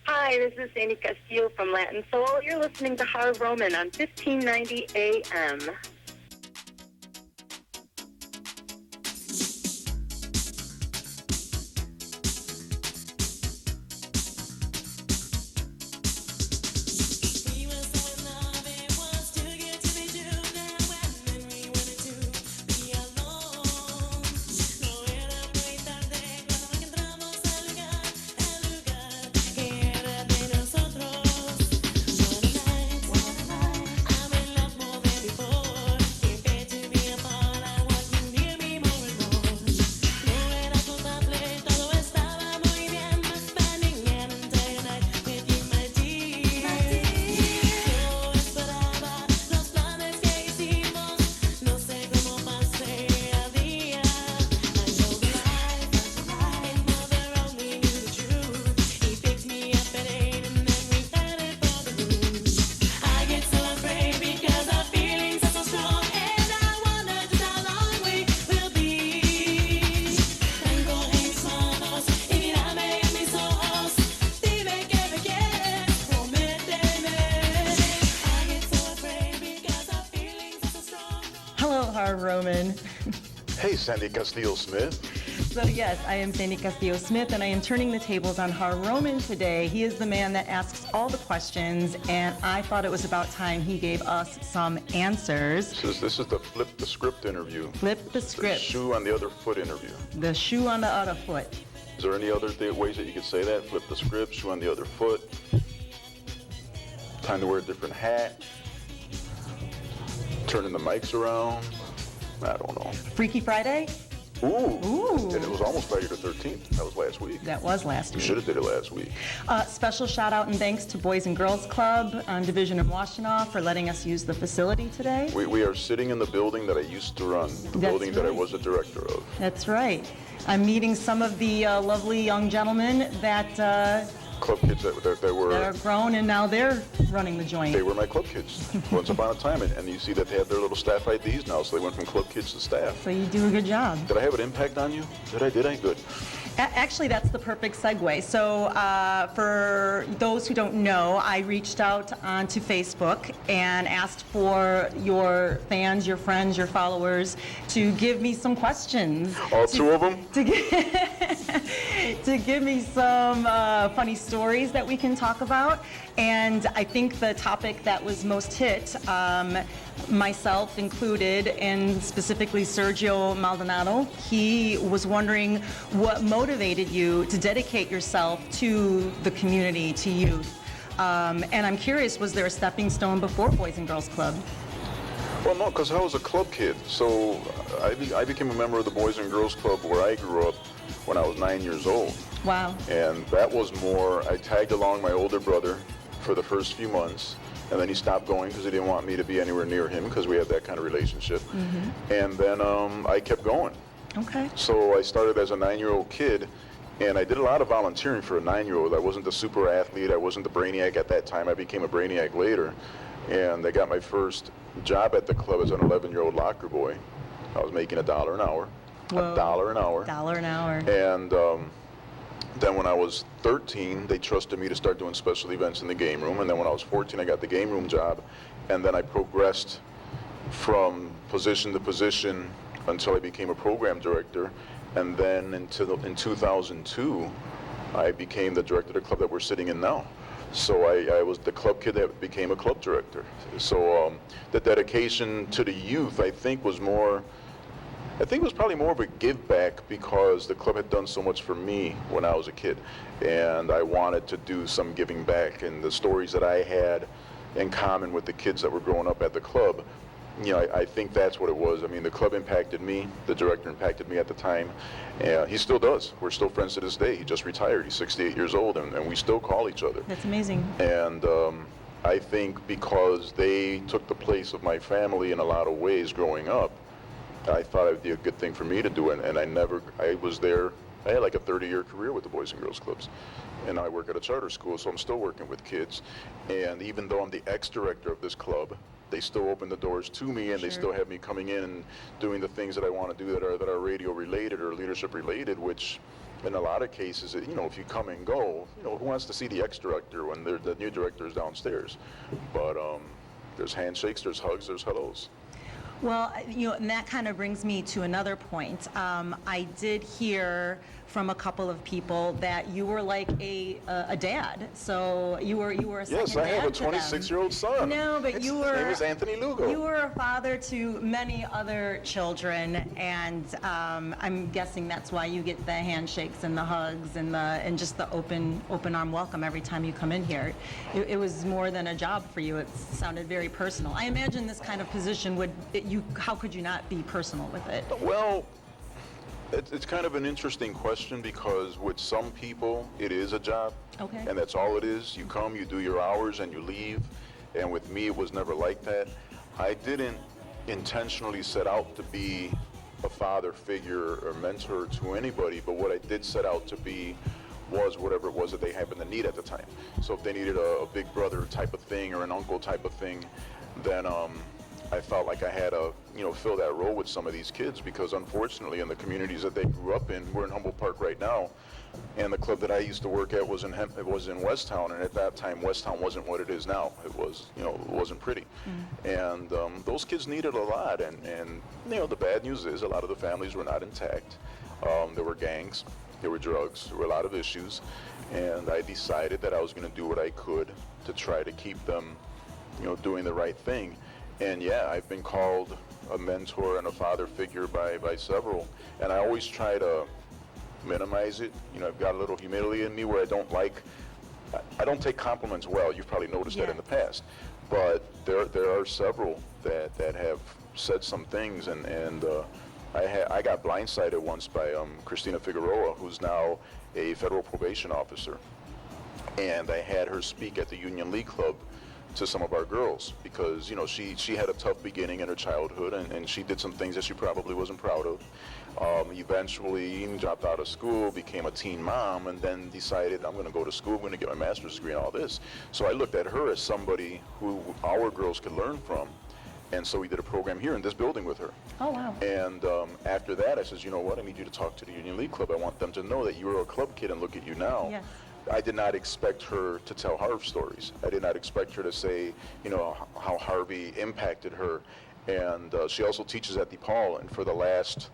Hi, this is Sandi Castillo from Latin Soul. You're listening to Harv Roman on 1590 AM. Roman. Hey, Sandi Castillo Smith. So yes, I am Sandi Castillo Smith, and I am turning the tables on Harv Roman today. He is the man that asks all the questions, and I thought it was about time he gave us some answers. This is the flip the script interview. Flip the script. The shoe on the other foot interview. The shoe on the other foot. Is there any other ways that you could say that? Flip the script, shoe on the other foot. Time to wear a different hat. Turning the mics around. I don't know. Freaky Friday? Ooh. And it was almost Friday the 13th. That was last week. That was last week. You should have did it last week. Special shout out and thanks to Boys and Girls Club on Division of Washtenaw for letting us use the facility today. We are sitting in the building that I used to run, the building that I was a director of. That's right. I'm meeting some of the lovely young gentlemen that club kids that are grown, and now they're running the joint. They were my club kids once upon a time, and you see that they have their little staff IDs now, so they went from club kids to staff. So you do a good job. Did I have an impact on you? Did I? Good. Actually, that's the perfect segue. So for those who don't know, I reached out onto Facebook and asked for your fans, your friends, your followers to give me some questions. All two of them? To give me some funny stories that we can talk about. And I think the topic that was most hit, myself included, and specifically Sergio Maldonado, he was wondering what motivated you to dedicate yourself to the community, to youth. And I'm curious, was there a stepping stone before Boys and Girls Club? Well, no, because I was a club kid. So I became a member of the Boys and Girls Club where I grew up when I was 9 years old. Wow. And that was more, I tagged along my older brother for the first few months, and then he stopped going because he didn't want me to be anywhere near him because we had that kind of relationship. Mm-hmm. And then I kept going. Okay. So I started as a 9-year-old kid, and I did a lot of volunteering for a 9-year-old. I wasn't the super athlete. I wasn't the brainiac at that time. I became a brainiac later. And I got my first job at the club as an 11-year-old locker boy. I was making $1 an hour. Whoa. $1 an hour. $1 an hour. And then when I was 13, they trusted me to start doing special events in the game room. And then when I was 14, I got the game room job. And then I progressed from position to position until I became a program director. And then in 2002, I became the director of the club that we're sitting in now. So I was the club kid that became a club director. So the dedication to the youth, I think, was probably more of a give back because the club had done so much for me when I was a kid. And I wanted to do some giving back, and the stories that I had in common with the kids that were growing up at the club, you know, I think that's what it was. I mean, the club impacted me, the director impacted me at the time, and he still does. We're still friends to this day. He just retired. He's 68 years old, and we still call each other. That's amazing. And I think because they took the place of my family in a lot of ways growing up, I thought it would be a good thing for me to do it, and I was there. I had like a 30-year career with the Boys and Girls Clubs, and I work at a charter school, so I'm still working with kids. And even though I'm the ex-director of this club, they still open the doors to me, and Sure. They still have me coming in and doing the things that I want to do that are radio related or leadership related, which in a lot of cases, you know, if you come and go, you know, who wants to see the ex-director when the new director is downstairs? But there's handshakes, there's hugs, there's hellos. Well, you know, and that kind of brings me to another point. I did hear from a couple of people that you were like a dad. So you were a second Yes, I have a dad to them. 26-year-old son. No, but His you were. name is Anthony Lugo. You were a father to many other children, and I'm guessing that's why you get the handshakes and the hugs and just the open arm welcome every time you come in here. It was more than a job for you. It sounded very personal. I imagine this kind of position how could you not be personal with it? Well, it's kind of an interesting question because with some people it is a job, Okay. and that's all it is. You come, you do your hours, and you leave. And with me, it was never like that. I didn't intentionally set out to be a father figure or mentor to anybody, but what I did set out to be was whatever it was that they happened to need at the time. So if they needed a big brother type of thing or an uncle type of thing, then I felt like I had to, you know, fill that role with some of these kids because unfortunately in the communities that they grew up in, we're in Humboldt Park right now, and the club that I used to work at was in Westtown, and at that time Westtown wasn't what it is now. It was, you know, it wasn't pretty. And those kids needed a lot, and you know, the bad news is a lot of the families were not intact. There were gangs, there were drugs, there were a lot of issues, and I decided that I was going to do what I could to try to keep them, you know, doing the right thing. And yeah, I've been called a mentor and a father figure by several, and I always try to minimize it. You know, I've got a little humility in me where I don't take compliments well. You've probably noticed that in the past, but there are several that have said some things, and I got blindsided once by Christina Figueroa, who's now a federal probation officer, and I had her speak at the Union League Club to some of our girls because, you know, she had a tough beginning in her childhood, and she did some things that she probably wasn't proud of. Eventually dropped out of school, became a teen mom, and then decided I'm going to go to school, I'm going to get my master's degree and all this. So I looked at her as somebody who our girls could learn from, and so we did a program here in this building with her. Oh, wow. And after that, I says, you know what, I need you to talk to the Union League Club. I want them to know that you were a club kid, and look at you now. Yes. I did not expect her to tell Harv stories. I did not expect her to say, you know, how Harvey impacted her. And she also teaches at DePaul, and for the last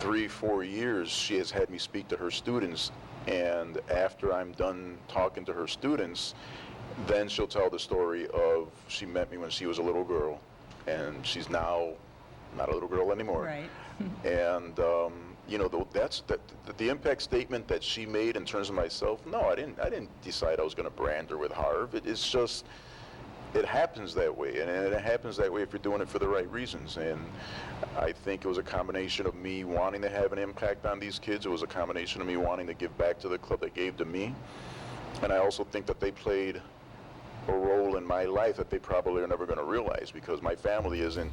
3-4 years, she has had me speak to her students. And after I'm done talking to her students, then she'll tell the story of she met me when she was a little girl, and she's now not a little girl anymore. Right. And you know, the impact statement that she made in terms of myself. No, I didn't decide I was going to brand her with Harv. It's just, it happens that way, and it happens that way if you're doing it for the right reasons. And I think it was a combination of me wanting to have an impact on these kids. It was a combination of me wanting to give back to the club that gave to me, and I also think that they played a role in my life that they probably are never going to realize, because my family isn't,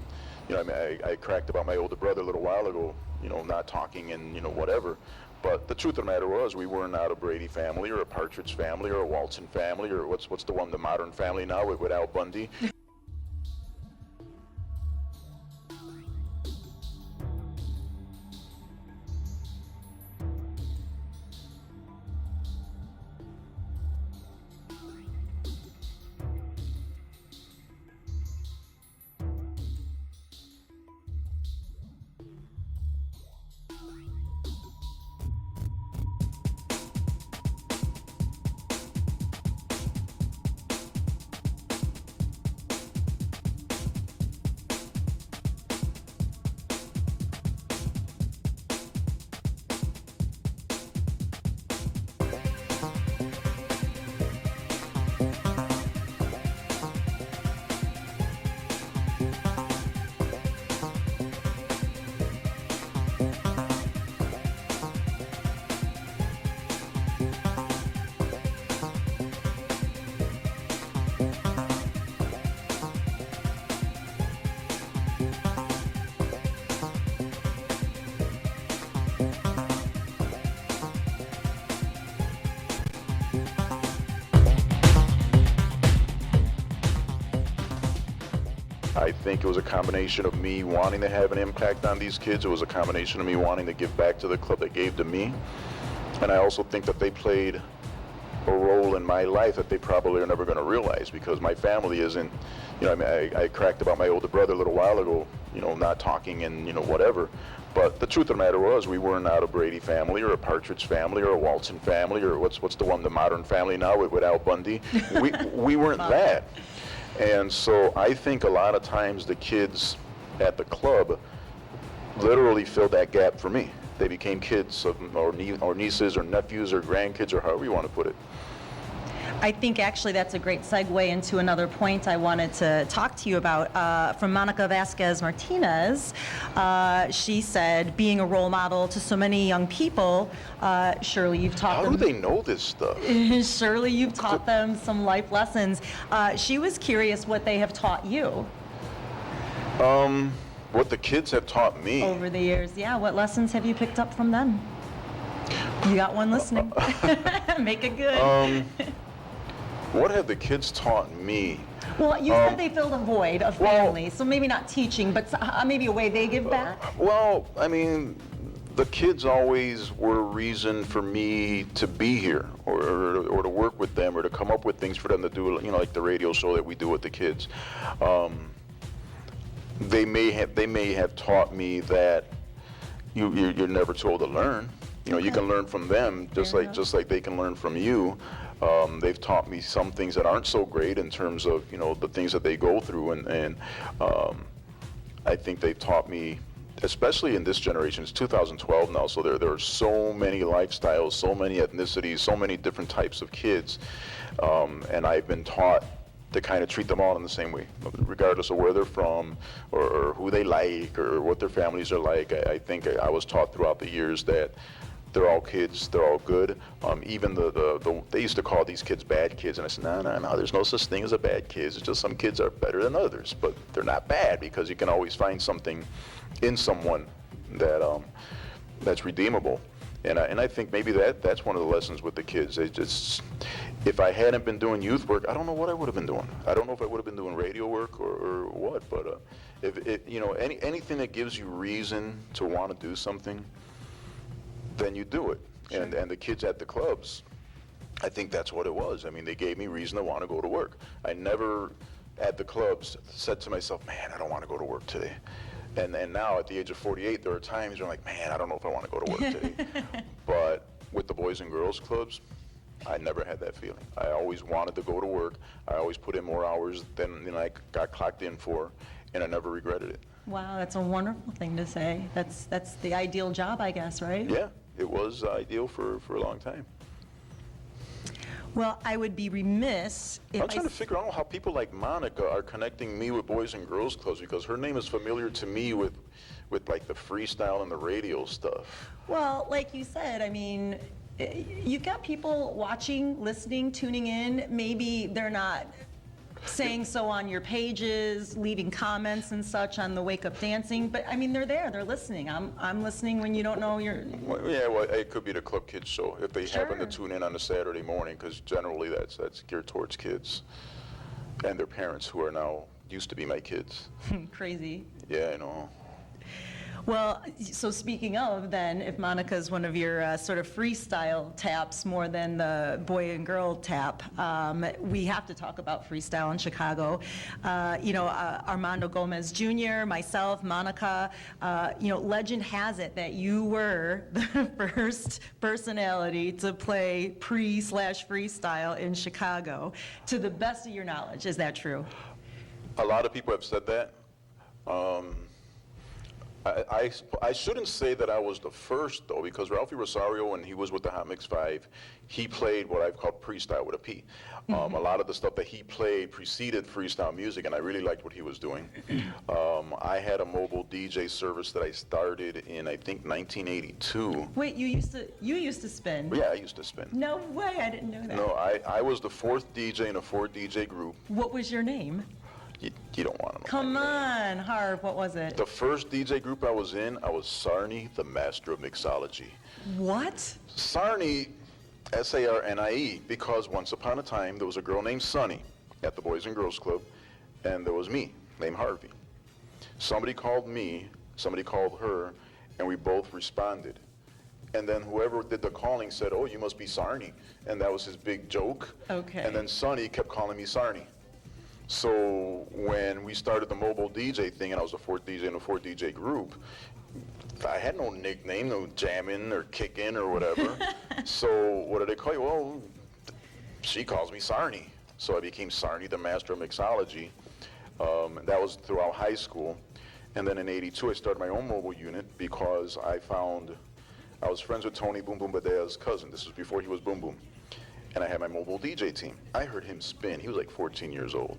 you know, I mean, I cracked about my older brother a little while ago, you know, not talking and, you know, whatever. But the truth of the matter was, we were not a Brady family or a Partridge family or a Walton family or what's the one, the Modern Family now with Al Bundy. I think it was a combination of me wanting to have an impact on these kids. It was a combination of me wanting to give back to the club that gave to me. And I also think that they played a role in my life that they probably are never going to realize, because my family isn't, you know, I mean, I cracked about my older brother a little while ago, you know, not talking and, you know, whatever. But the truth of the matter was, we weren't out a Brady family or a Partridge family or a Walton family or what's the one, the Modern Family now with Al Bundy. We weren't that. And so I think a lot of times the kids at the club literally filled that gap for me. They became kids or nieces or nephews or grandkids or however you want to put it. I think actually that's a great segue into another point I wanted to talk to you about from Monica Vasquez Martinez. She said, being a role model to so many young people, surely you've taught them. How do they know this stuff? Surely you've taught them some life lessons. She was curious what they have taught you. What the kids have taught me. Over the years, yeah. What lessons have you picked up from them? You got one listening. Make it good. What have the kids taught me? Well, you said they filled a void of family, so maybe not teaching, but maybe a way they give back? Well, I mean, the kids always were a reason for me to be here or to work with them or to come up with things for them to do, you know, like the radio show that we do with the kids. They may have taught me that you're never told to learn. You know, you can learn from them just like they can learn from you. They've taught me some things that aren't so great in terms of, you know, the things that they go through, and I think they've taught me, especially in this generation. It's 2012 now, so there are so many lifestyles, so many ethnicities, so many different types of kids, and I've been taught to kind of treat them all in the same way, regardless of where they're from or who they like or what their families are like. I think I was taught throughout the years that they're all kids, they're all good. Even they used to call these kids bad kids, and I said, no, there's no such thing as a bad kid. It's just some kids are better than others, but they're not bad, because you can always find something in someone that that's redeemable. And I think maybe that's one of the lessons with the kids. They just, if I hadn't been doing youth work, I don't know what I would have been doing. I don't know if I would have been doing radio work or what, but if you know, anything that gives you reason to want to do something, then you do it. Sure. And the kids at the clubs, I think that's what it was. I mean, they gave me reason to want to go to work. I never, at the clubs, said to myself, man, I don't want to go to work today. And now, at the age of 48, there are times you're like, man, I don't know if I want to go to work today. But with the Boys and Girls Clubs, I never had that feeling. I always wanted to go to work. I always put in more hours than I got clocked in for, and I never regretted it. Wow, that's a wonderful thing to say. That's the ideal job, I guess, right? Yeah, it was ideal for a long time. Well, I would be remiss if I'm trying to figure out how people like Monica are connecting me with Boys and Girls Clubs, because her name is familiar to me with like the freestyle and the radio stuff. Well, like you said, I mean, you've got people watching, listening, tuning in. Maybe they're not saying so on your pages, leaving comments and such on the Wake Up Dancing, but I mean, they're there, they're listening. I'm listening when you don't know you're... Well, yeah, well, it could be the Club Kids show if they happen to tune in on a Saturday morning, because generally that's geared towards kids and their parents, who are now used to be my kids. Crazy. Yeah, I know. Well, so speaking of, then, if Monica's one of your sort of freestyle taps more than the boy and girl tap, we have to talk about freestyle in Chicago. You know, Armando Gomez Jr., myself, Monica, you know, legend has it that you were the first personality to play pre/freestyle in Chicago. To the best of your knowledge, is that true? A lot of people have said that. I shouldn't say that I was the first, though, because Ralphie Rosario, when he was with the Hot Mix 5, he played what I've called freestyle with a P. A lot of the stuff that he played preceded freestyle music, and I really liked what he was doing. I had a mobile DJ service that I started in, I think, 1982. Wait, you used to spin? Yeah, I used to spin. No way, I didn't know that. No, I was the fourth DJ in a 4-DJ group. What was your name? You don't want to know. Come on, Harv, what was it? The first DJ group I was in, I was Sarnie, the master of mixology. What? Sarnie, S-A-R-N-I-E, because once upon a time there was a girl named Sunny at the Boys and Girls Club, and there was me, named Harvey. Somebody called me, somebody called her, and we both responded. And then whoever did the calling said, "Oh, you must be Sarni," and that was his big joke. Okay. And then Sonny kept calling me Sarni. So when we started the mobile DJ thing, and I was the fourth DJ in a 4 DJ group, I had no nickname, no jamming or kicking or whatever. So what did they call you? Well, she calls me Sarni. So I became Sarni, the master of mixology. And that was throughout high school. And then in '82, I started my own mobile unit because I was friends with Tony Boom Boom Badea's cousin. This was before he was Boom Boom. And I had my mobile DJ team. I heard him spin. He was like 14 years old.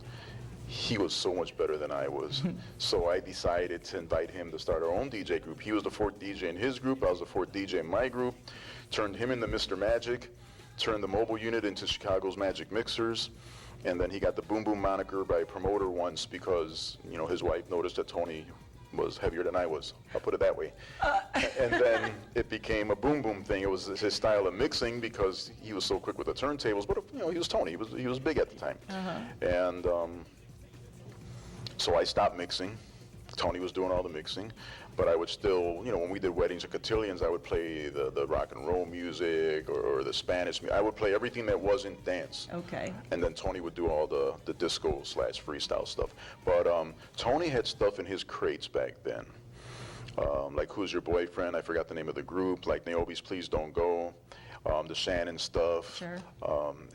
He was so much better than I was. So I decided to invite him to start our own DJ group. He was the fourth DJ in his group. I was the fourth DJ in my group. Turned him into Mr. Magic. Turned the mobile unit into Chicago's Magic Mixers. And then he got the Boom Boom moniker by a promoter once because, you know, his wife noticed that Tony was heavier than I was. I'll put it that way. And then it became a Boom Boom thing. It was his style of mixing because he was so quick with the turntables. But, you know, he was Tony. He was big at the time. And so I stopped mixing. Tony was doing all the mixing. But I would still, you know, when we did weddings or cotillions, I would play the rock and roll music or the Spanish music. I would play everything that wasn't dance. Okay. And then Tony would do all the disco / freestyle stuff. But Tony had stuff in his crates back then. Like Who's Your Boyfriend? I forgot the name of the group. Like Naomi's Please Don't Go. The Shannon stuff. Sure.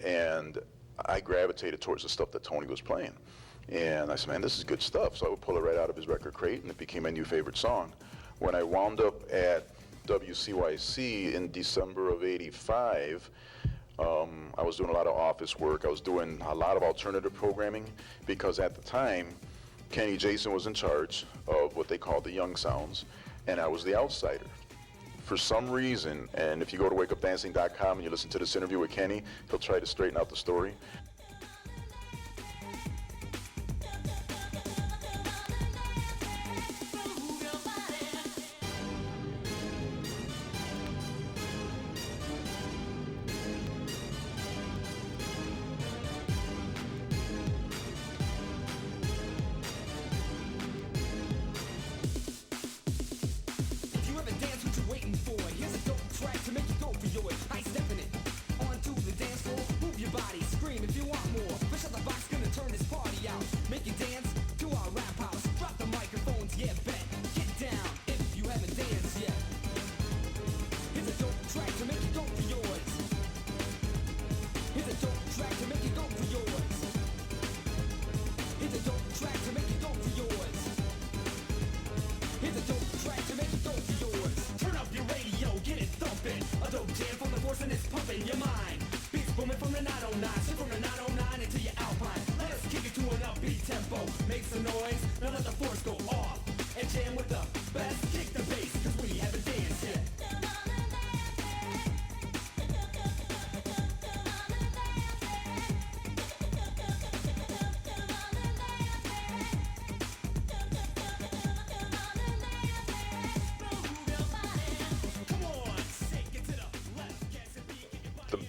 And I gravitated towards the stuff that Tony was playing. And I said, man, this is good stuff. So I would pull it right out of his record crate, and it became my new favorite song. When I wound up at WCYC in December of '85, I was doing a lot of office work. I was doing a lot of alternative programming because at the time, Kenny Jason was in charge of what they called the Young Sounds, and I was the outsider. For some reason, and if you go to wakeupdancing.com and you listen to this interview with Kenny, he'll try to straighten out the story.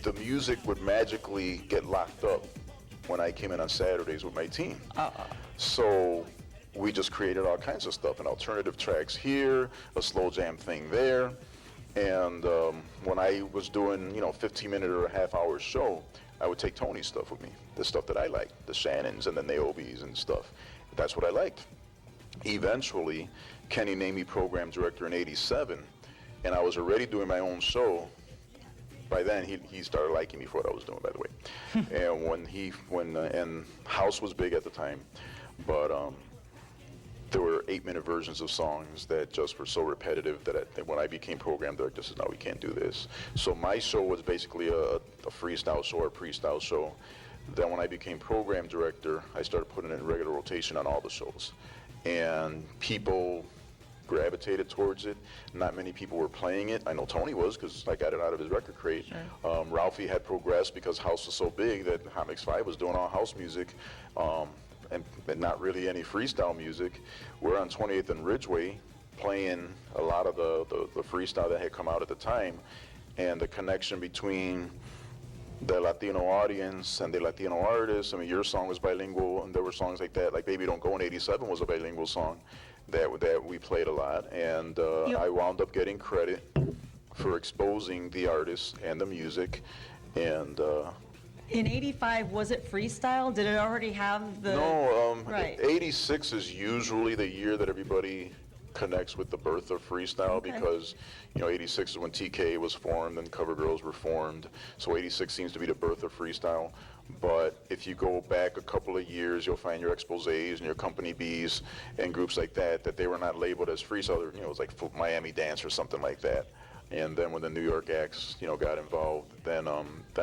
The music would magically get locked up when I came in on Saturdays with my team. So we just created all kinds of stuff, and alternative tracks here, a slow jam thing there. And when I was doing, 15-minute or a half-hour show, I would take Tony's stuff with me, the stuff that I liked, the Shannons and the Naobis and stuff. That's what I liked. Eventually, Kenny named me program director in '87, and I was already doing my own show. By then, he started liking me for what I was doing, by the way. And and house was big at the time, but there were 8-minute versions of songs that just were so repetitive that when I became program director, I said, no, we can't do this. So my show was basically a freestyle show or pre-style show. Then when I became program director, I started putting it in regular rotation on all the shows. And people gravitated towards it. Not many people were playing it. I know Tony was because I got it out of his record crate. Sure. Ralphie had progressed because house was so big that Hot Mix 5 was doing all house music and not really any freestyle music. We're on 28th and Ridgeway playing a lot of the freestyle that had come out at the time, and the connection between the Latino audience and the Latino artists. I mean, your song was bilingual, and there were songs like that, like Baby Don't Go in '87 was a bilingual song that we played a lot, and I wound up getting credit for exposing the artists and the music. And in '85, was it Freestyle? Did it already have the... no, right. 86 is usually the year that everybody connects with the birth of Freestyle, because 86 is when TK was formed and Cover Girls were formed, so 86 seems to be the birth of Freestyle. But if you go back a couple of years, you'll find your Exposés and your Company Bs and groups like that they were not labeled as Freestyle. It was like Miami Dance or something like that. And then when the New York acts got involved, then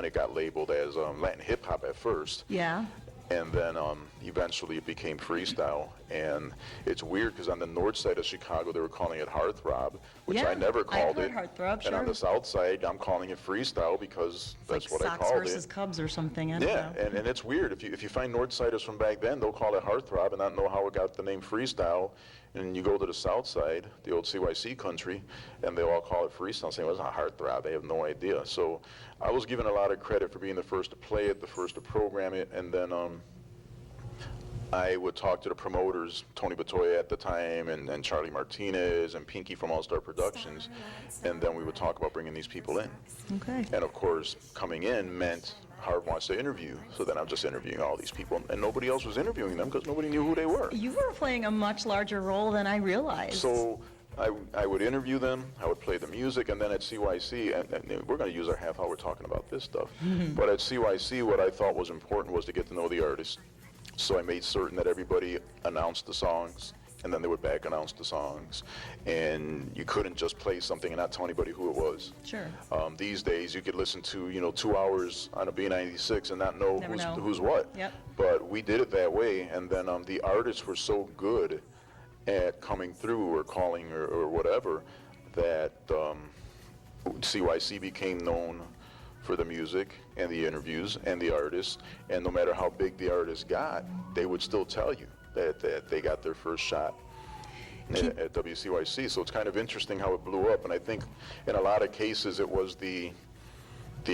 it got labeled as Latin hip hop at first. Yeah. And then eventually it became Freestyle. And it's weird because on the north side of Chicago, they were calling it Heartthrob, which I never called it. Heartthrob, sure. And on the south side, I'm calling it Freestyle because that's what I called it. Sox versus Cubs or something. I don't know. And it's weird. If you find north-siders from back then, they'll call it Heartthrob and not know how it got the name Freestyle. And you go to the south side, the old CYC country, and they'll all call it Freestyle, saying, well, it's not Heartthrob. They have no idea. So I was given a lot of credit for being the first to play it, the first to program it, and then I would talk to the promoters, Tony Batoya at the time, and Charlie Martinez, and Pinky from All Star Productions, and then we would talk about bringing these people in. Okay. And of course, coming in meant Harv wants to interview, so then I'm just interviewing all these people, and nobody else was interviewing them because nobody knew who they were. You were playing a much larger role than I realized. So I would interview them, I would play the music, and then at CYC, and we're going to use our half hour talking about this stuff, but at CYC what I thought was important was to get to know the artist. So I made certain that everybody announced the songs, and then they would back announce the songs. And you couldn't just play something and not tell anybody who it was. Sure. These days, you could listen to 2 hours on a B96 and not know who's what. Yep. But we did it that way, and then the artists were so good at coming through or calling or whatever that CYC became known for the music and the interviews and the artists, and no matter how big the artist got, they would still tell you that they got their first shot at WCYC. So it's kind of interesting how it blew up, and I think in a lot of cases it was the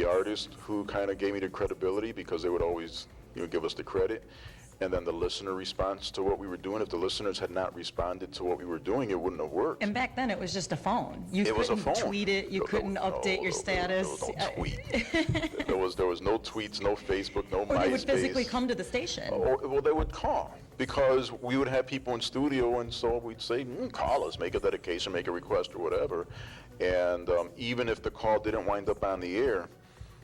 artist who kind of gave me the credibility, because they would always give us the credit, and then the listener response to what we were doing. If the listeners had not responded to what we were doing, it wouldn't have worked. And back then it was just a phone. It was a phone. Tweet it, you couldn't update your status. No tweet. there was no tweets, no Facebook, no MySpace. Or they would physically come to the station. Well, they would call, because we would have people in studio, and so we'd say, call us, make a dedication, make a request, or whatever. And even if the call didn't wind up on the air,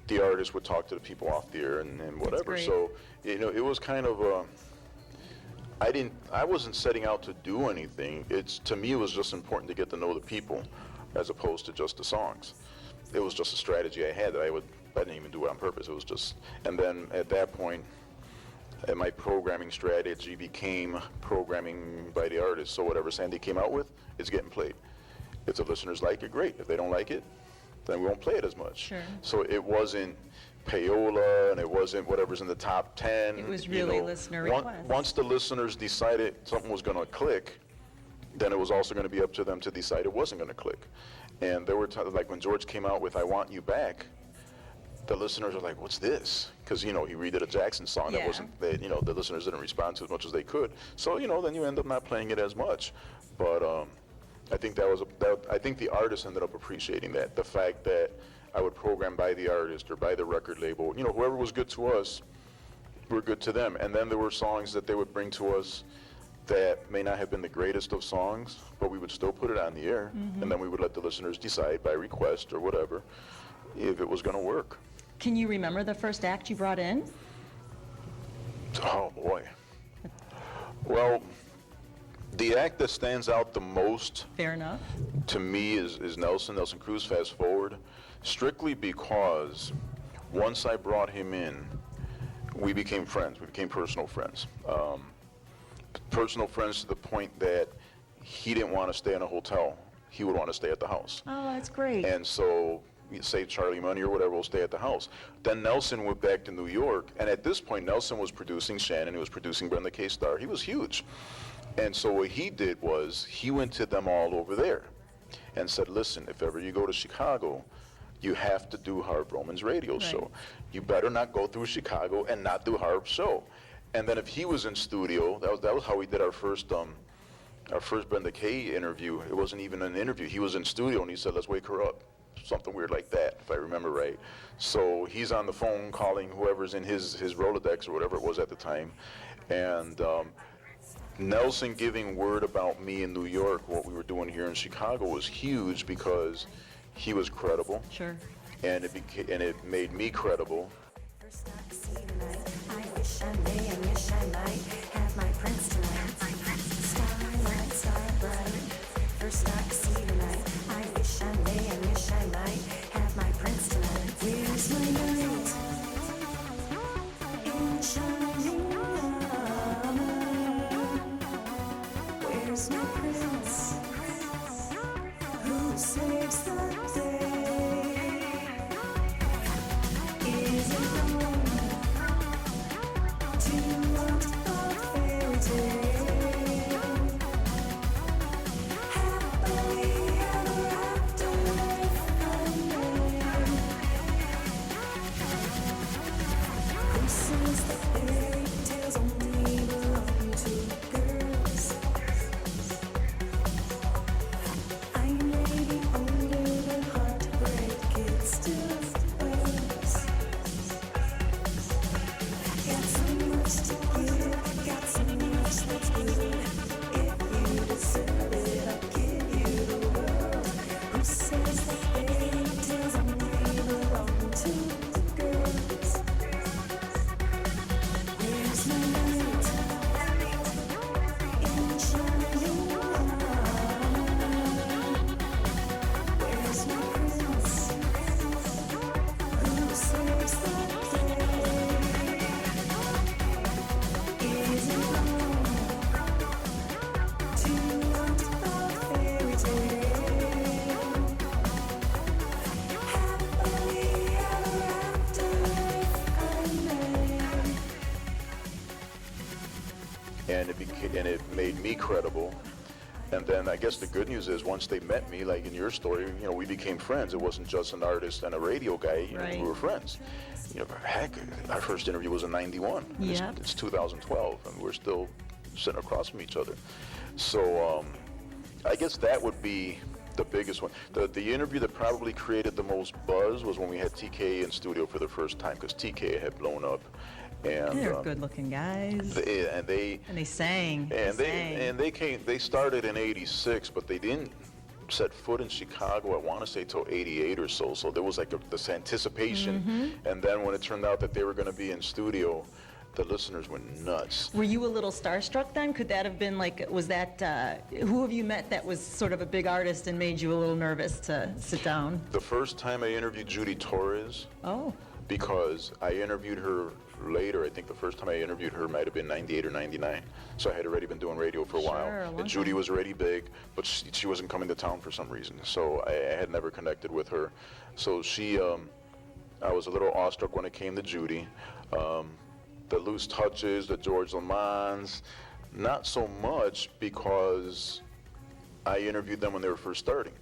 the artist would talk to the people off the air and whatever. So, it was kind of I wasn't setting out to do anything. To me, it was just important to get to know the people as opposed to just the songs. It was just a strategy I had that I didn't even do it on purpose. It was just, and then at that point, my programming strategy became programming by the artist. So whatever Sandi came out with is getting played. If the listeners like it, great. If they don't like it, then we won't play it as much. Sure. So it wasn't payola, and it wasn't whatever's in the top 10. It was really listener requests. Once the listeners decided something was going to click, then it was also going to be up to them to decide it wasn't going to click. And there were times, like when George came out with I Want You Back, the listeners are like, what's this? Because, he redid a Jackson song that wasn't, the listeners didn't respond to as much as they could. So, then you end up not playing it as much. But I think I think the artist ended up appreciating that. The fact that I would program by the artist or by the record label. Whoever was good to us, we're good to them. And then there were songs that they would bring to us that may not have been the greatest of songs, but we would still put it on the air. Mm-hmm. And then we would let the listeners decide by request or whatever if it was going to work. Can you remember the first act you brought in? Oh, boy. Well, the act that stands out the most, fair enough, to me is Nelson Cruz, Fast Forward, strictly because once I brought him in, we became friends. We became personal friends. Personal friends to the point that he didn't want to stay in a hotel. He would want to stay at the house. Oh, that's great. And so, save Charlie money or whatever, we'll stay at the house. Then Nelson went back to New York, and at this point, Nelson was producing Shannon, he was producing Brenda K. Starr. He was huge. And so what he did was, he went to them all over there and said, listen, if ever you go to Chicago, you have to do Harv Roman's radio show. You better not go through Chicago and not do Harv's show. And then if he was in studio, that was how we did our first Brenda K. interview. It wasn't even an interview. He was in studio and he said, let's wake her up. something weird like that, if I remember right. So he's on the phone calling whoever's in his Rolodex or whatever it was at the time, and Nelson giving word about me in New York, what we were doing here in Chicago, was huge because he was credible. Sure. And it made me credible. I wish I may and wish I might have my prince tonight. Starlight, star bright. First I see tonight. I wish I may and wish I might have my prince tonight. Where's my knight? In shining armor. Where's my prince? Who saves the day? Is it wrong to want a fairy tale? Happily ever after who says that fairy tales only belong to girls? I may be older than heartbreak, it still hurts. Got so much to give, got so much that's good. If you deserve it, I'll give you the world. Who says that fairy tales only belong to girls? Where's my knight in shining armor? Where's my prince? Who saves the day? Is it wrong to want a fairy tale? Happily ever after if I may. And it made me credible. And then I guess the good news is once they met me, like in your story, we became friends. It wasn't just an artist and a radio guy. Right. We were friends. Heck, our first interview was in '91. Yep. It's 2012, and we're still sitting across from each other. So I guess that would be the biggest one. The interview that probably created the most buzz was when we had TK in studio for the first time, because TK had blown up. And They're good-looking guys. They And they sang. They started in '86, but they didn't set foot in Chicago, I want to say, till '88 or so. So there was like this anticipation, and then when it turned out that they were going to be in studio, the listeners went nuts. Were you a little starstruck then? Could that have been like, was that, who have you met that was sort of a big artist and made you a little nervous to sit down? The first time I interviewed Judy Torres, Oh, because I interviewed her later. I think the first time I interviewed her might have been '98 or '99. So I had already been doing radio for a Sure, while. a long And Judy time. was already big, but she wasn't coming to town for some reason. So I had never connected with her. So I was a little awestruck when it came to Judy. The Loose Touches, the George Lamons, not so much, because I interviewed them when they were first starting.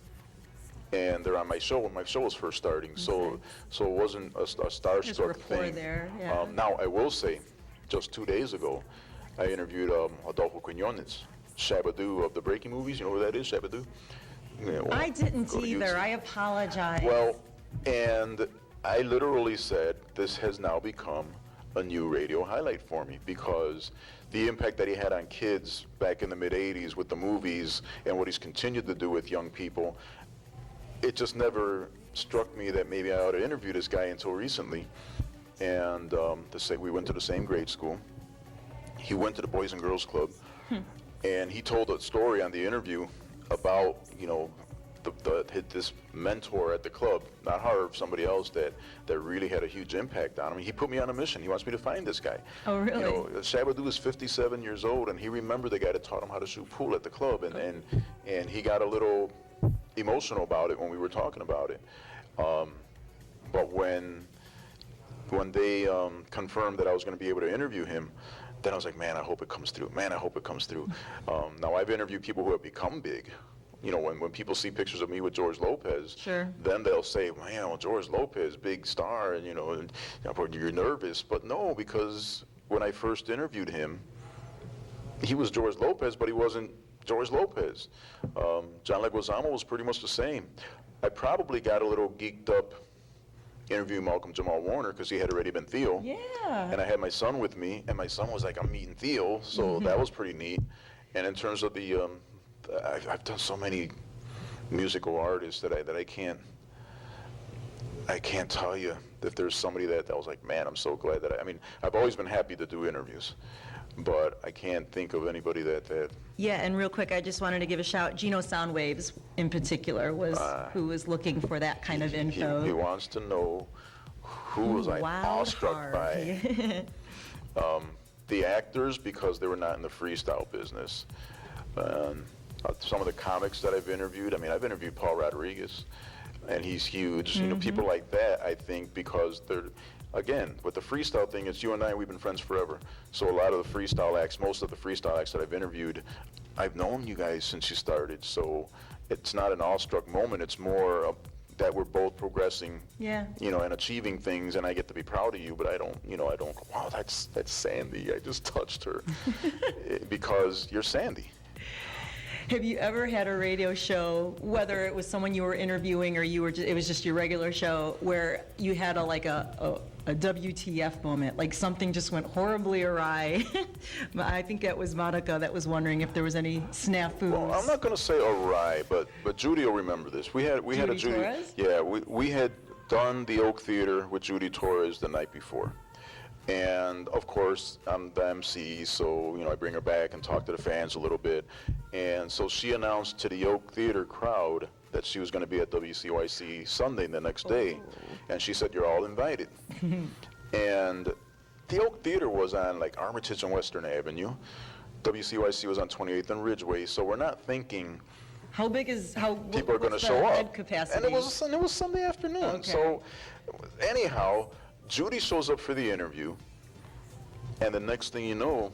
And they're on my show when my show was first starting, so it wasn't a starstruck There's a rapport thing. there, yeah. Now I will say, just 2 days ago, I interviewed Adolfo Quiñones, Shabba-Doo of the Breaking movies. You know who that is, Shabba-Doo? Yeah, well, I didn't go to either. YouTube. I apologize. Well, and I literally said, this has now become a new radio highlight for me, because the impact that he had on kids back in the mid-'80s with the movies and what he's continued to do with young people, it just never struck me that maybe I ought to interview this guy until recently. And we went to the same grade school. He went to the Boys and Girls Club, and he told a story on the interview about, this mentor at the club, not Harv, somebody else that really had a huge impact on him. He put me on a mission. He wants me to find this guy. Oh, really? Shabba-Doo is 57 years old, and he remembered the guy that taught him how to shoot pool at the club, and he got a little emotional about it when we were talking about it. But when they confirmed that I was going to be able to interview him, then I was like, man, I hope it comes through. Man, I hope it comes through. Now, I've interviewed people who have become big. When people see pictures of me with George Lopez, Sure. then they'll say, man, well, George Lopez, big star, and you're nervous. But no, because when I first interviewed him, he was George Lopez, but he wasn't George Lopez. John Leguizamo was pretty much the same. I probably got a little geeked up interviewing Malcolm Jamal Warner because he had already been Theo. Yeah. And I had my son with me, and my son was like, I'm meeting Theo, so that was pretty neat. And in terms of the, I've done so many musical artists that I can't tell you if there's somebody that was like, man, I'm so glad that I mean, I've always been happy to do interviews, but I can't think of anybody that Yeah, and real quick, I just wanted to give a shout. Gino Soundwaves, in particular, was who was looking for that kind of info. he wants to know who was I awestruck Harv. by. The actors, because they were not in the freestyle business. Some of the comics that I've interviewed, I mean, I've interviewed Paul Rodriguez, and he's huge. You know, people like that, I think, because they're, again, with the freestyle thing, it's you and I, we've been friends forever. So a lot of the freestyle acts, most of the freestyle acts that I've interviewed, I've known you guys since you started. So it's not an awestruck moment. It's more that we're both progressing, Yeah. you know, and achieving things, and I get to be proud of you, but I don't go, wow, that's Sandi. I just touched her. Because you're Sandi. Have you ever had a radio show, whether it was someone you were interviewing or it was just your regular show, where you had a WTF moment, like something just went horribly awry? I think that was Monica that was wondering if there was any snafus. Well, I'm not going to say awry, but Judy will remember this. We had a Judy. Torres? Yeah, we had done the Oak Theater with Judy Torres the night before. And of course, I'm the MC, so I bring her back and talk to the fans a little bit. And so she announced to the Oak Theater crowd that she was going to be at WCYC Sunday the next day. And she said, you're all invited. And the Oak Theater was on like Armitage and Western Avenue. WCYC was on 28th and Ridgeway, so we're not thinking How big is, people are going to show head up. capacity? And it was Sunday afternoon. Okay. So anyhow, Judy shows up for the interview, and the next thing you know,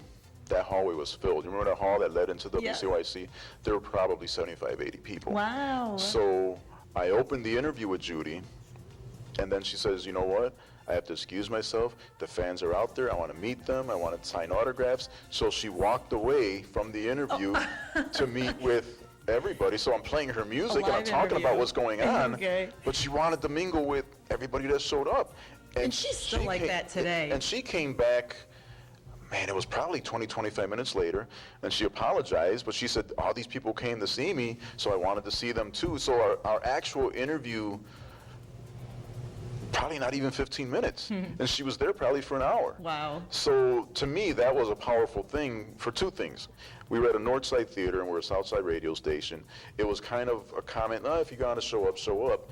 that hallway was filled. You remember that hall that led into WCYC? There were probably 75, 80 people. Wow. So I opened the interview with Judy, and then she says, you know what? I have to excuse myself. The fans are out there. I want to meet them. I want to sign autographs. So she walked away from the interview to meet with everybody. So I'm playing her music and I'm talking about what's going on. Okay. But she wanted to mingle with everybody that showed up. And she's still like that today. And she came back, man, it was probably 20, 25 minutes later, and she apologized, but she said, all these people came to see me, so I wanted to see them too. So our actual interview, probably not even 15 minutes. And she was there probably for an hour. Wow. So to me, that was a powerful thing for two things. We were at a Northside Theater, and we're a Southside radio station. It was kind of a comment, if you're going to show up, show up.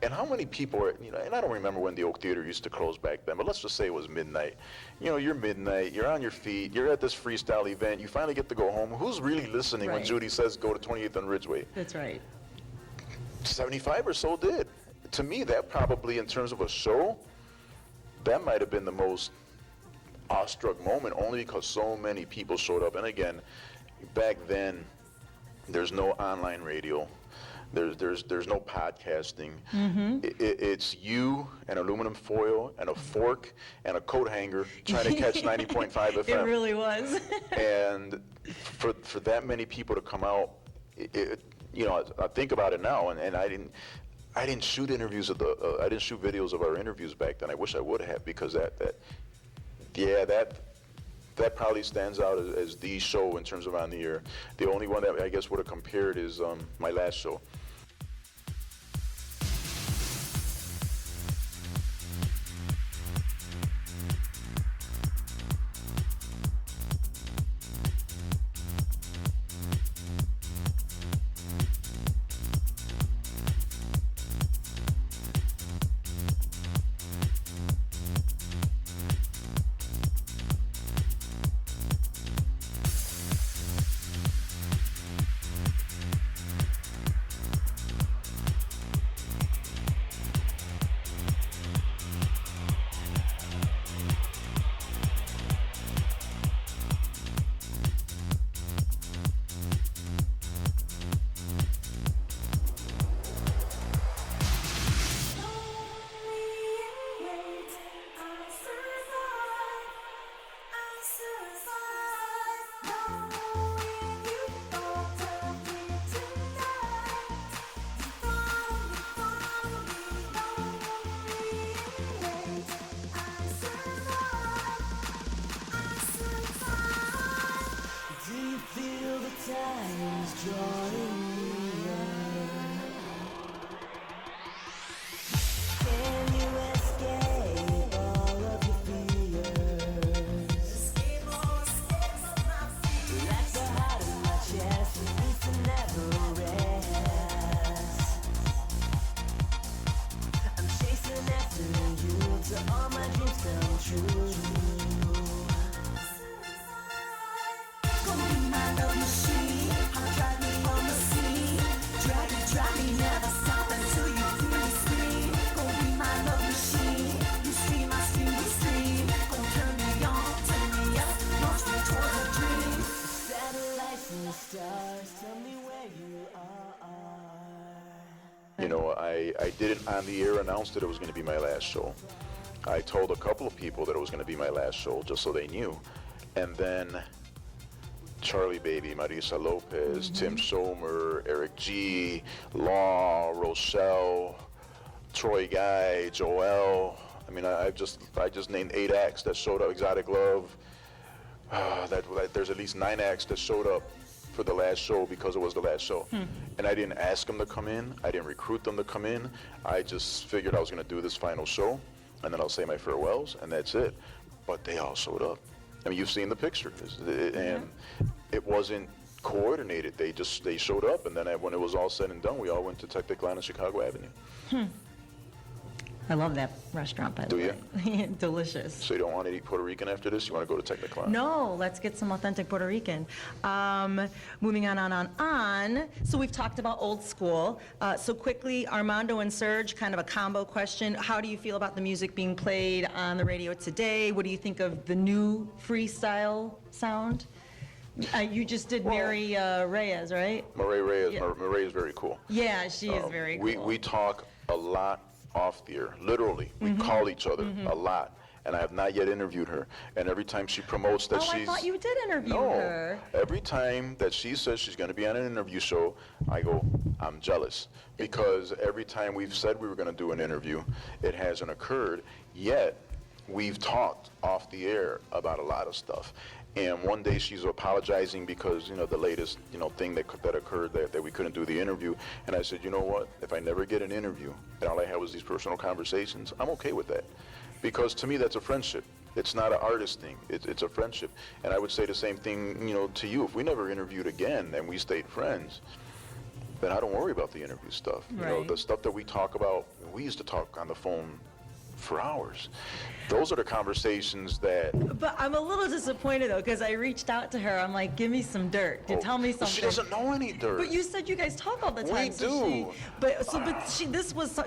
And how many people are, and I don't remember when the Oak Theater used to close back then, but let's just say it was midnight. You're midnight, you're on your feet, you're at this freestyle event, you finally get to go home. Who's really listening when Right. Judy says go to 28th and Ridgeway? That's right. 75 or so did. To me, that probably, in terms of a show, that might have been the most awestruck moment, only because so many people showed up. And again, back then, there's no online radio. There's no podcasting. It's you, an aluminum foil, and a fork, and a coat hanger trying to catch 90.5 FM. It really was. And for that many people to come out, I think about it now, and I didn't shoot interviews I didn't shoot videos of our interviews back then. I wish I would have, because that probably stands out as the show in terms of on the air. The only one that I guess would have compared is my last show. dreams come true. Gonna be my love machine, I'll drive me on the scene. Drive me, never stop until you hear me scream. Gonna be my love machine, you stream, I stream, we stream. Gonna turn me on, turn me up, launch me towards a dream. Satellites and stars, tell me where you are. You know, I didn't on the air announce that it was going to be my last show. I told a couple of people that it was going to be my last show, just so they knew. And then Charlie Baby, Marisa Lopez, Tim Somer, Eric G, Law, Rochelle, Troy Guy, Joel. I mean, I just named 8 acts that showed up. Exotic Love. There's at least 9 acts that showed up for the last show because it was the last show. And I didn't ask them to come in. I didn't recruit them to come in. I just figured I was going to do this final show, and then I'll say my farewells, and that's it. But they all showed up. I mean, you've seen the picture, and it wasn't coordinated. They showed up, and then when it was all said and done, we all went to Technicolor on Chicago Avenue. I love that restaurant, by the way. Do you? Delicious. So you don't want to eat Puerto Rican after this? You want to go to Technicolor? No, let's get some authentic Puerto Rican. Moving on. So we've talked about old school. So quickly, Armando and Serge, kind of a combo question. How do you feel about the music being played on the radio today? What do you think of the new freestyle sound? You just did Mary Reyes, right? Murray Reyes. Yeah. Murray is very cool. Yeah, she is very cool. We talk a lot off the air, literally. We call each other a lot, and I have not yet interviewed her. And every time she promotes that I thought you did interview her. Every time that she says she's going to be on an interview show, I go, I'm jealous. Because every time we've said we were going to do an interview, it hasn't occurred. Yet, we've talked off the air about a lot of stuff. And one day she's apologizing because, you know, the latest, you know, thing that occurred that we couldn't do the interview. And I said, you know what? If I never get an interview and all I had was these personal conversations, I'm okay with that. Because to me, that's a friendship. It's not an artist thing. It's a friendship. And I would say the same thing, you know, to you. If we never interviewed again and we stayed friends, then I don't worry about the interview stuff. You know, the stuff that we talk about, we used to talk on the phone for hours. Those are the conversations that... But I'm a little disappointed, though, because I reached out to her. I'm like, give me some dirt. Tell me something. She doesn't know any dirt. But you said you guys talk all the time. We do.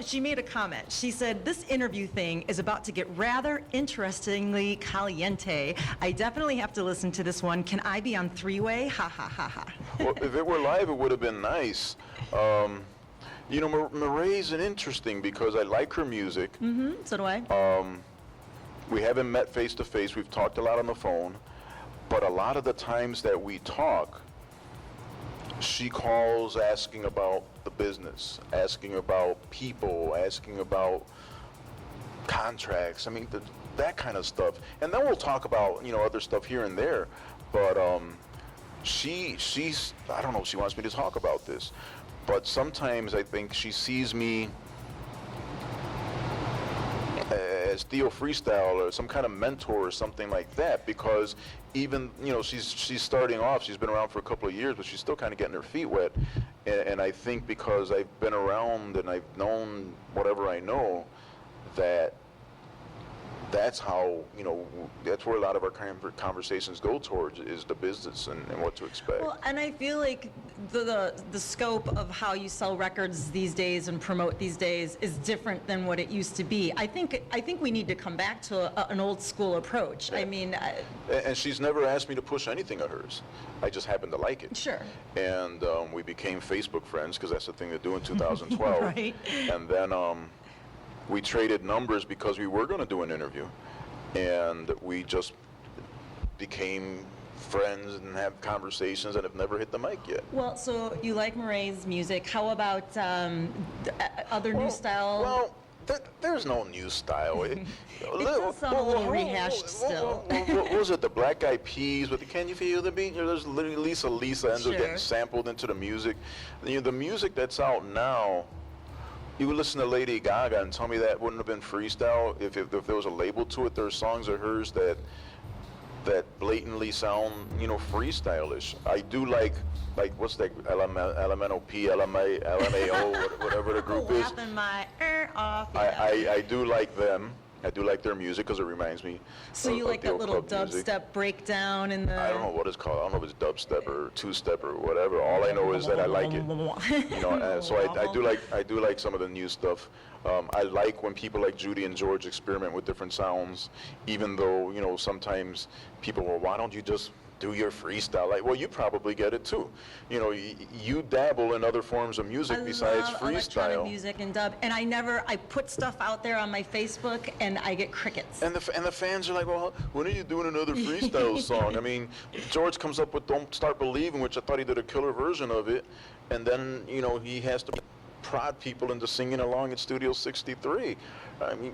She made a comment. She said, this interview thing is about to get rather interestingly caliente. I definitely have to listen to this one. Can I be on three-way? Ha, ha, ha, ha. Well, if it were live, it would have been nice. You know, Marie's an interesting because I like her music. So do I. We haven't met face to face. We've talked a lot on the phone, but a lot of the times that we talk, she calls asking about the business, asking about people, asking about contracts. I mean, that kind of stuff. And then we'll talk about, you know, other stuff here and there. But she's, I don't know if she wants me to talk about this, but sometimes I think she sees me as Theo Freestyle or some kind of mentor or something like that, because even, you know, she's starting off, she's been around for a couple of years, but she's still kind of getting her feet wet. And I think because I've been around and I've known whatever I know, that's how, you know, that's where a lot of our conversations go towards, is the business and what to expect. Well, and I feel like the scope of how you sell records these days and promote these days is different than what it used to be. I think we need to come back to an old school approach. Yeah. I mean... and she's never asked me to push anything of hers. I just happen to like it. Sure. And we became Facebook friends, because that's the thing to do in 2012. Right. And then... we traded numbers because we were going to do an interview, and we just became friends and have conversations and have never hit the mic yet. Well, so you like Murray's music. How about other new style? Well, there's no new style. It does sound a little rehashed still. What was it, the Black Eyed Peas with the Can You Feel the Beat? There's literally Lisa ends up getting sampled into the music. You know, the music that's out now, you would listen to Lady Gaga and tell me that wouldn't have been freestyle if there was a label to it. There are songs of hers that blatantly sound, you know, freestyle-ish. I do like what's that, LMNOP, LMAO, whatever the group is. Laughing my off, I do like them, I do like their music because it reminds me. So of, you of like the that old little club music. dubstep breakdown in the... I don't know what it's called. I don't know if it's dubstep or two-step or whatever. All I know is that I like it. You know, so I do like some of the new stuff. I like when people like Judy and George experiment with different sounds, even though, you know, sometimes people, well, why don't you just do your freestyle? Like, well, you probably get it too. You know, you dabble in other forms of music besides I love freestyle. electronic music and dub, and I put stuff out there on my Facebook, and I get crickets. And the fans are like, well, when are you doing another freestyle song? I mean, George comes up with Don't Start Believing, which I thought he did a killer version of it, and then, you know, he has to prod people into singing along at Studio 63. I mean,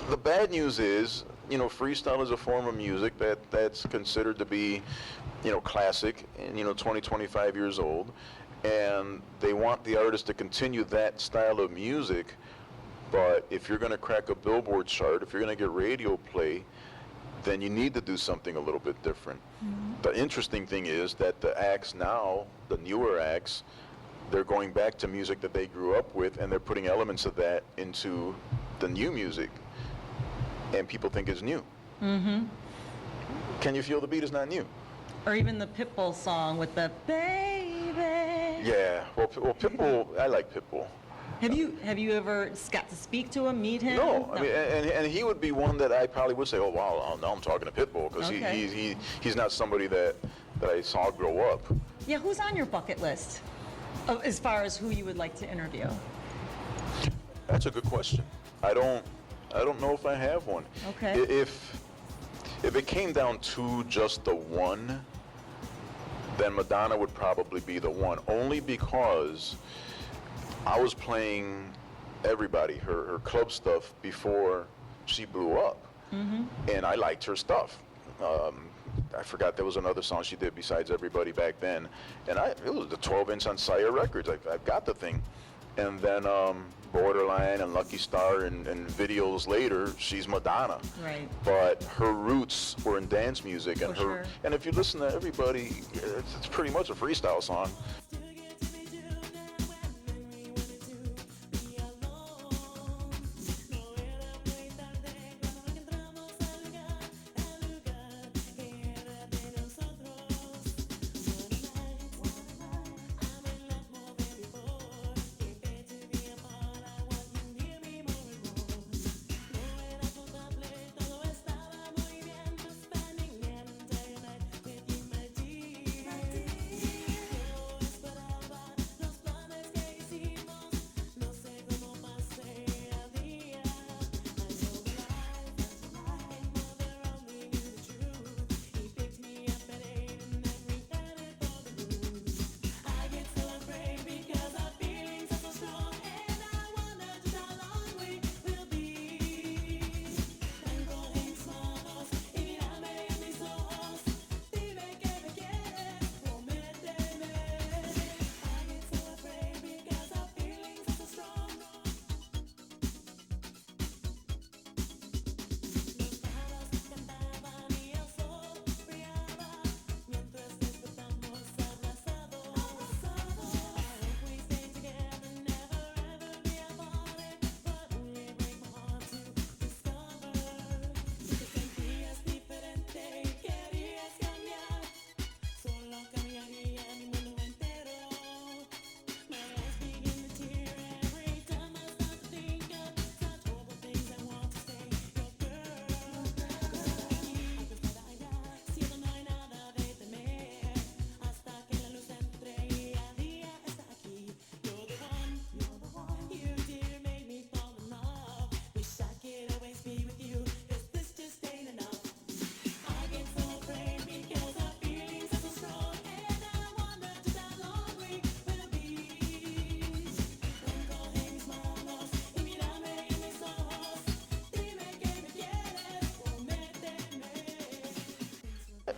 the bad news is, you know, freestyle is a form of music that's considered to be, you know, classic and, you know, 20, 25 years old, and they want the artist to continue that style of music. But if you're going to crack a Billboard chart, if you're going to get radio play, then you need to do something a little bit different. Mm-hmm. The interesting thing is that the acts now, the newer acts, they're going back to music that they grew up with, and they're putting elements of that into the new music, and people think it's new. Mm-hmm. Can you feel the beat is not new? Or even the Pitbull song with the baby. Yeah, well, Pitbull, I like Pitbull. Have you ever got to speak to him, meet him? No. I mean, and he would be one that I probably would say, oh wow, now I'm talking to Pitbull, because okay. he's not somebody that I saw grow up. Yeah, who's on your bucket list, as far as who you would like to interview? That's a good question. I don't know if I have one. Okay. If it came down to just the one, then Madonna would probably be the one, only because I was playing everybody, her club stuff, before she blew up. Mm-hmm. And I liked her stuff. I forgot there was another song she did besides Everybody back then. And it was the 12-inch on Sire Records. I've got the thing. And then Borderline and Lucky Star and videos later, she's Madonna. Right. But her roots were in dance music, and sure. And if you listen to Everybody, it's pretty much a freestyle song.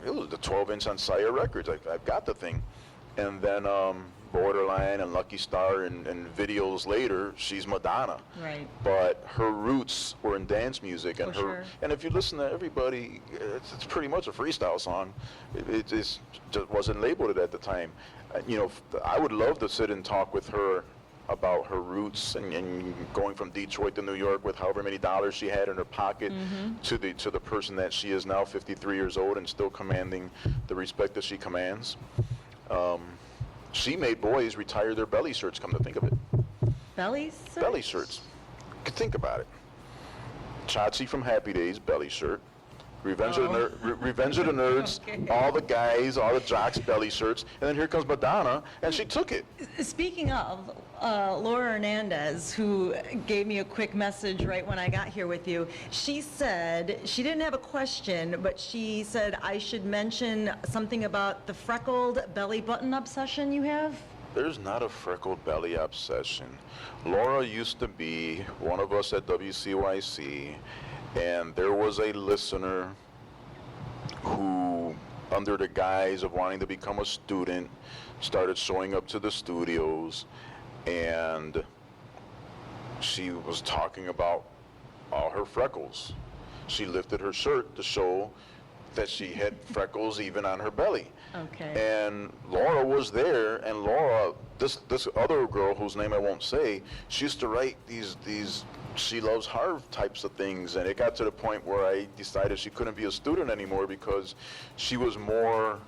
It was the 12-inch on Sire Records. I've got the thing. And then Borderline and Lucky Star and videos later, she's Madonna. Right. But her roots were in dance music, and sure. And if you listen to Everybody, it's pretty much a freestyle song. It just wasn't labeled it at the time. You know, I would love to sit and talk with her about her roots and going from Detroit to New York with however many dollars she had in her pocket to the person that she is now, 53 years old, and still commanding the respect that she commands. She made boys retire their belly shirts, come to think of it. Belly shirts? Belly shirts. Think about it. Chachi from Happy Days, belly shirt. Revenge of the Nerds, Okay. all the guys, all the jocks, belly shirts. And then here comes Madonna, and she took it. Speaking of, Laura Hernandez, who gave me a quick message right when I got here with you, she said, she didn't have a question, but she said I should mention something about the freckled belly button obsession you have. There's not a freckled belly obsession. Laura used to be one of us at WCYC, and there was a listener who, under the guise of wanting to become a student, started showing up to the studios, and she was talking about all her freckles. She lifted her shirt to show that she had freckles even on her belly. Okay. And Laura was there, and Laura, this other girl whose name I won't say, she used to write these She Loves Harv types of things, and it got to the point where I decided she couldn't be a student anymore because she was more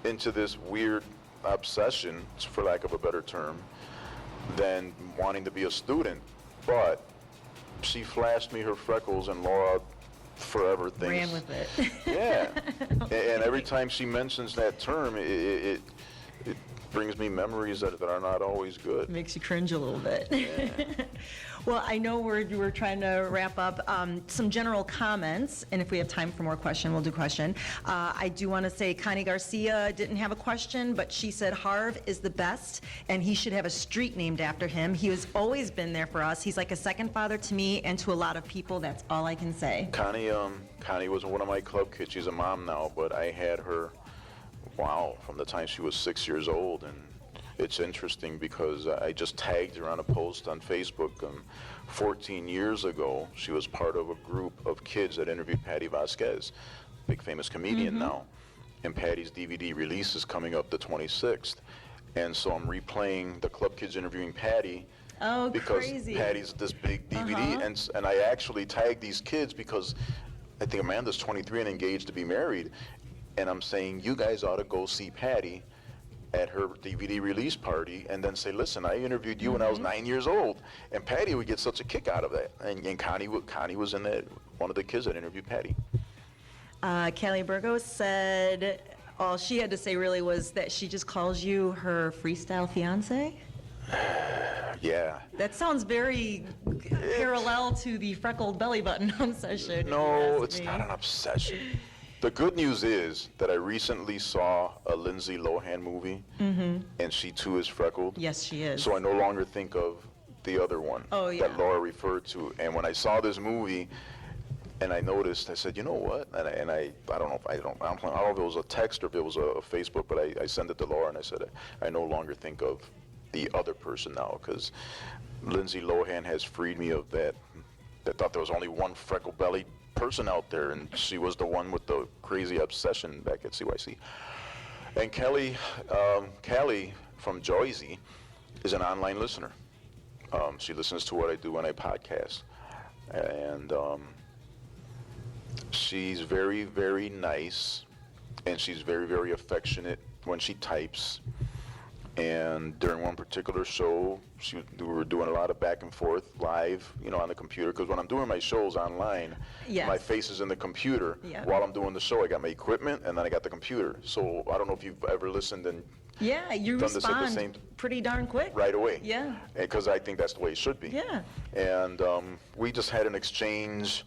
into this weird obsession, for lack of a better term, than wanting to be a student. But she flashed me her freckles, and Laura forever thinks. Ran with it. Yeah. And every time she mentions that term, it brings me memories that are not always good. Makes you cringe a little bit. Yeah. Well, I know we're trying to wrap up. Some general comments, and if we have time for more question, we'll do question. I do want to say Connie Garcia didn't have a question, but she said Harv is the best, and he should have a street named after him. He has always been there for us. He's like a second father to me and to a lot of people. That's all I can say. Connie was one of my club kids. She's a mom now, but I had her, from the time she was 6 years old, and it's interesting because I just tagged her on a post on Facebook 14 years ago. She was part of a group of kids that interviewed Patty Vasquez, big famous comedian now. And Patty's DVD release is coming up the 26th. And so I'm replaying the club kids interviewing Patty. Oh, because crazy. Patty's this big DVD. And I actually tagged these kids because I think Amanda's 23 and engaged to be married. And I'm saying, you guys ought to go see Patty at her DVD release party, and then say, listen, I interviewed you when I was 9 years old. And Patty would get such a kick out of that. And Connie was in that, one of the kids that interviewed Patty. Callie Burgos said all she had to say really was that she just calls you her freestyle fiance. Yeah. That sounds very parallel to the freckled belly button obsession. No, it's not an obsession. The good news is that I recently saw a Lindsay Lohan movie, and she too is freckled. Yes, she is. So I no longer think of the other one that Laura referred to. And when I saw this movie, and I noticed, I said, you know what? And I don't know if it was a text or if it was a Facebook, but I sent it to Laura and I said, I no longer think of the other person now, because Lindsay Lohan has freed me of that. I thought there was only one freckle-bellied person out there, and she was the one with the crazy obsession back at CYC. And Callie from Joyzy is an online listener. She listens to what I do when I podcast. And she's very, very nice, and she's very, very affectionate when she types. And during one particular show, we were doing a lot of back and forth live, on the computer. Because when I'm doing my shows online, my face is in the computer while I'm doing the show. I got my equipment, and then I got the computer. So I don't know if you've ever listened and you done this at the same pretty darn quick. Right away. Yeah. Because I think that's the way it should be. Yeah. And we just had an exchange.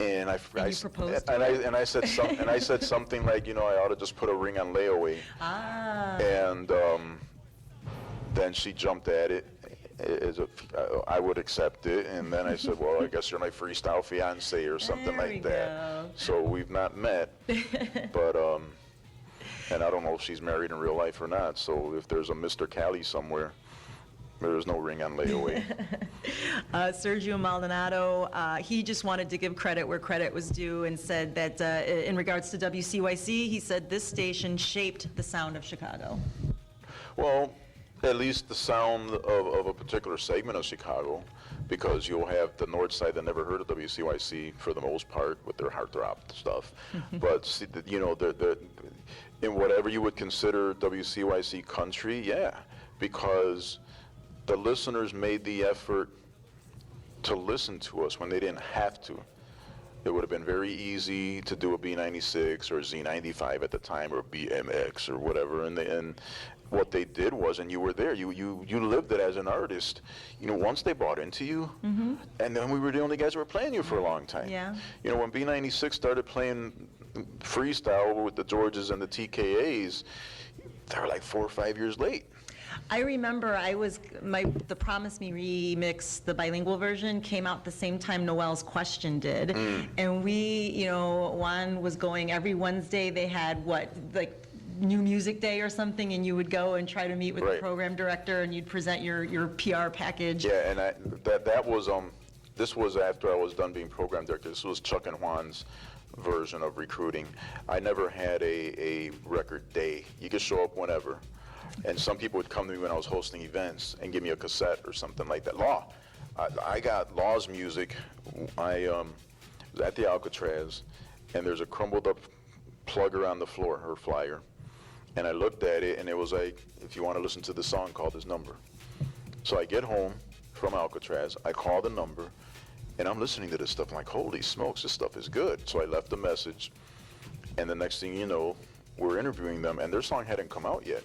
And I proposed and I said something like, I ought to just put a ring on layaway. And then she jumped at it. I would accept it, and then I said, well, I guess you're my freestyle fiance or something like that. So we've not met, but and I don't know if she's married in real life or not. So if there's a Mr. Cali somewhere, there's no ring on layaway. Sergio Maldonado, he just wanted to give credit where credit was due and said that in regards to WCYC, he said this station shaped the sound of Chicago. Well, At least the sound of a particular segment of Chicago, because you'll have the north side that never heard of WCYC for the most part with their heartthrob stuff. But see, you know, in whatever you would consider WCYC country, yeah, because the listeners made the effort to listen to us when they didn't have to. It would have been very easy to do a B96 or Z95 at the time, or BMX or whatever, and what they did was, and you were there, you lived it as an artist, you know, once they bought into you, and then we were the only guys who were playing you for a long time. Yeah. You know, when B96 started playing freestyle with the Georges and the TKAs, they were like 4 or 5 years late. I remember the Promise Me remix, the bilingual version, came out the same time Noel's Question did. And we, you know, Juan was going every Wednesday. They had like New Music Day or something, and you would go and try to meet with the program director, and you'd present your PR package. Yeah, and that was, this was after I was done being program director. This was Chuck and Juan's version of recruiting. I never had a record day. You could show up whenever. And some people would come to me when I was hosting events and give me a cassette or something like that. I got Law's music. I was at the Alcatraz, and there's a crumbled up plugger on the floor, her flyer. And I looked at it, and it was like, if you want to listen to the song, call this number. So I get home from Alcatraz, I call the number, and I'm listening to this stuff. I'm like, holy smokes, this stuff is good. So I left a message, and the next thing you know, we're interviewing them, and their song hadn't come out yet.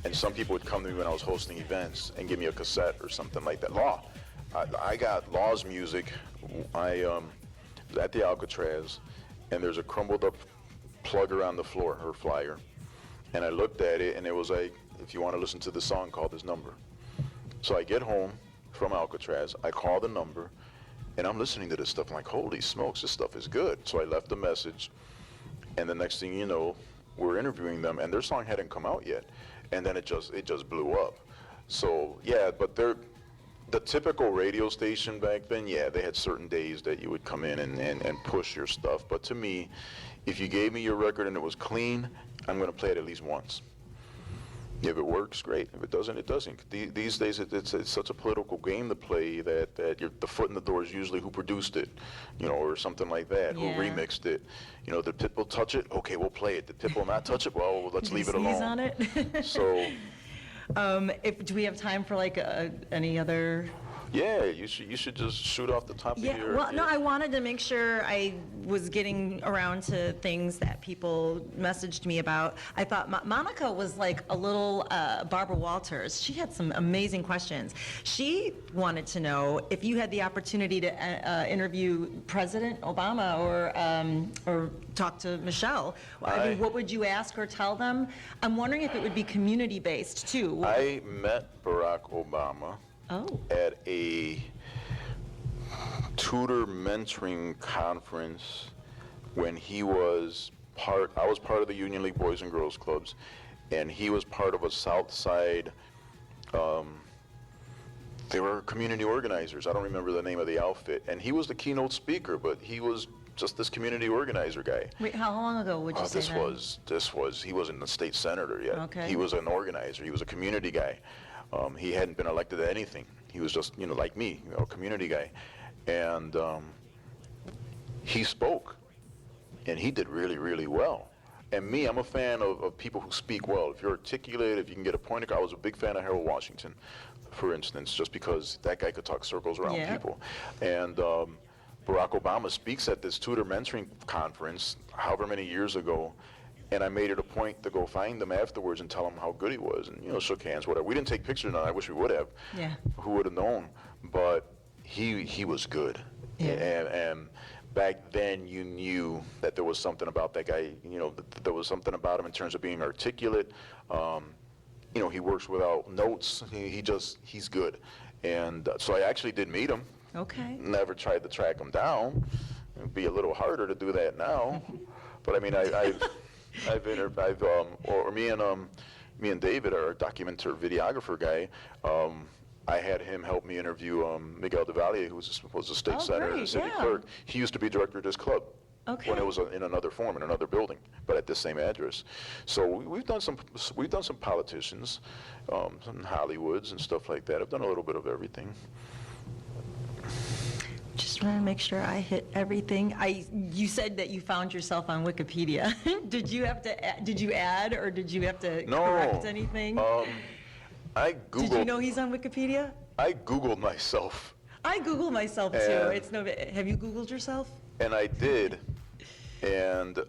And some people would come to me when I was hosting events and give me a cassette or something like that. I got Law's music. I was at the Alcatraz, and there's a crumbled up plugger on the floor, her flyer. And I looked at it, and it was like, if you want to listen to the song, call this number. So I get home from Alcatraz, I call the number, and I'm listening to this stuff. I'm like, holy smokes, this stuff is good. So I left a message, and the next thing you know, we're interviewing them, and their song hadn't come out yet. And then it just blew up. So yeah, but the typical radio station back then, yeah, they had certain days that you would come in and push your stuff. But to me, if you gave me your record and it was clean, I'm going to play it at least once. If it works, great. If it doesn't, it doesn't. These days, it's such a political game to play that the foot in the door is usually who produced it, you know, or something like that, who remixed it. You know, did Pitbull touch it? Okay, we'll play it. Did Pitbull not touch it? Well, let's leave it alone. On it? So, do we have time for like any other Yeah, you should just shoot off the top of your... Well, no, I wanted to make sure I was getting around to things that people messaged me about. I thought Monica was like a little Barbara Walters. She had some amazing questions. She wanted to know if you had the opportunity to interview President Obama or talk to Michelle. I mean, what would you ask or tell them? I'm wondering if it would be community-based, too. I met Barack Obama at a tutor mentoring conference when he was I was part of the Union League Boys and Girls Clubs, and he was part of a South Side, they were community organizers. I don't remember the name of the outfit, and he was the keynote speaker, but he was just this community organizer guy. Wait, how long ago would you say that? He wasn't a state senator yet. Okay. He was an organizer. He was a community guy. He hadn't been elected to anything. He was just, like me, a community guy. And he spoke, and he did really, really well. And me, I'm a fan of people who speak well. If you're articulate, if you can get a point across. I was a big fan of Harold Washington, for instance, just because that guy could talk circles around people. And Barack Obama speaks at this tutor mentoring conference however many years ago, and I made it a point to go find him afterwards and tell him how good he was, and shook hands, whatever. We didn't take pictures, and I wish we would have. Yeah. Who would have known? But he was good. Yeah. And back then you knew that there was something about that guy. That there was something about him in terms of being articulate. He works without notes. He's good. And so I actually did meet him. Okay. Never tried to track him down. It'd be a little harder to do that now. But I mean, me and David, our documentary videographer guy, I had him help me interview Miguel Duvalier, who was a state senator and a city clerk. He used to be director of this club when it was in another form, in another building, but at the same address. So we've done some politicians, some Hollywoods and stuff like that. I've done a little bit of everything. Just want to make sure I hit everything. You said that you found yourself on Wikipedia. Did you add, or did you have to correct anything? I Googled. Did you know he's on Wikipedia? I Googled myself. I Googled myself too. Have you Googled yourself? And I did, and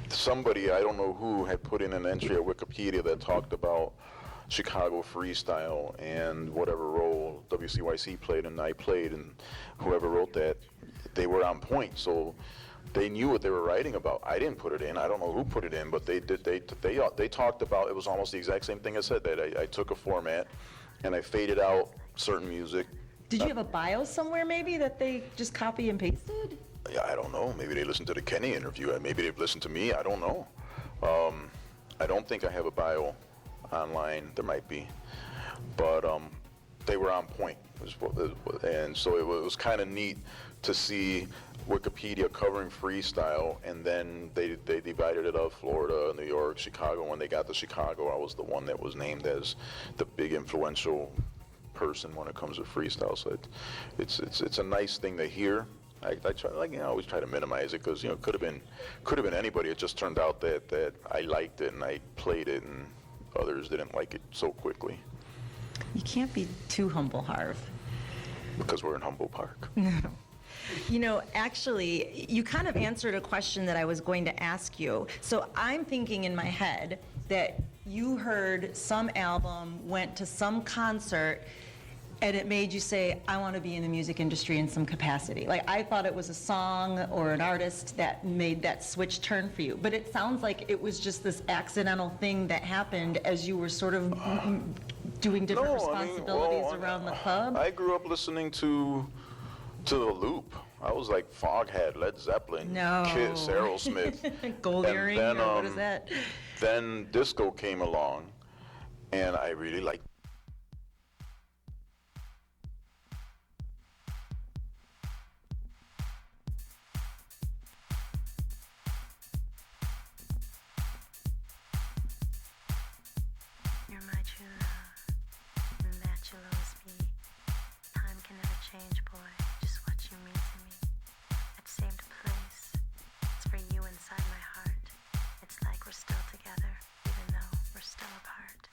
somebody, I don't know who, had put in an entry at Wikipedia that talked about Chicago Freestyle and whatever role WCYC played and I played, and whoever wrote that, they were on point. So they knew what they were writing about. I didn't put it in. I don't know who put it in, but they did. They talked about, it was almost the exact same thing I said. That I took a format and I faded out certain music. Did you have a bio somewhere maybe that they just copy and pasted? Yeah, I don't know. Maybe they listened to the Kenny interview. Maybe they've listened to me. I don't know. I don't think I have a bio online. There might be, but they were on point, and so it was kind of neat to see Wikipedia covering freestyle, and then they divided it up: Florida, New York, Chicago. When they got to Chicago, I was the one that was named as the big influential person when it comes to freestyle. So it's a nice thing to hear. I try, I always try to minimize it, because it could have been anybody. It just turned out that I liked it and I played it, and others didn't like it so quickly. You can't be too humble, Harv. Because we're in Humboldt Park. Actually, you kind of answered a question that I was going to ask you. So I'm thinking in my head that you heard some album, went to some concert, and it made you say, I want to be in the music industry in some capacity. Like, I thought it was a song or an artist that made that switch turn for you. But it sounds like it was just this accidental thing that happened as you were sort of doing different responsibilities around the club. I grew up listening to The Loop. I was like Foghat, Led Zeppelin, Kiss, Aerosmith. Gold Earring, then, or what is that? Then disco came along, and I really liked. You're my true love, and that you'll always be. Time can never change, boy, just what you mean to me. I've saved a place, it's for you inside my heart. It's like we're still together, even though we're still apart.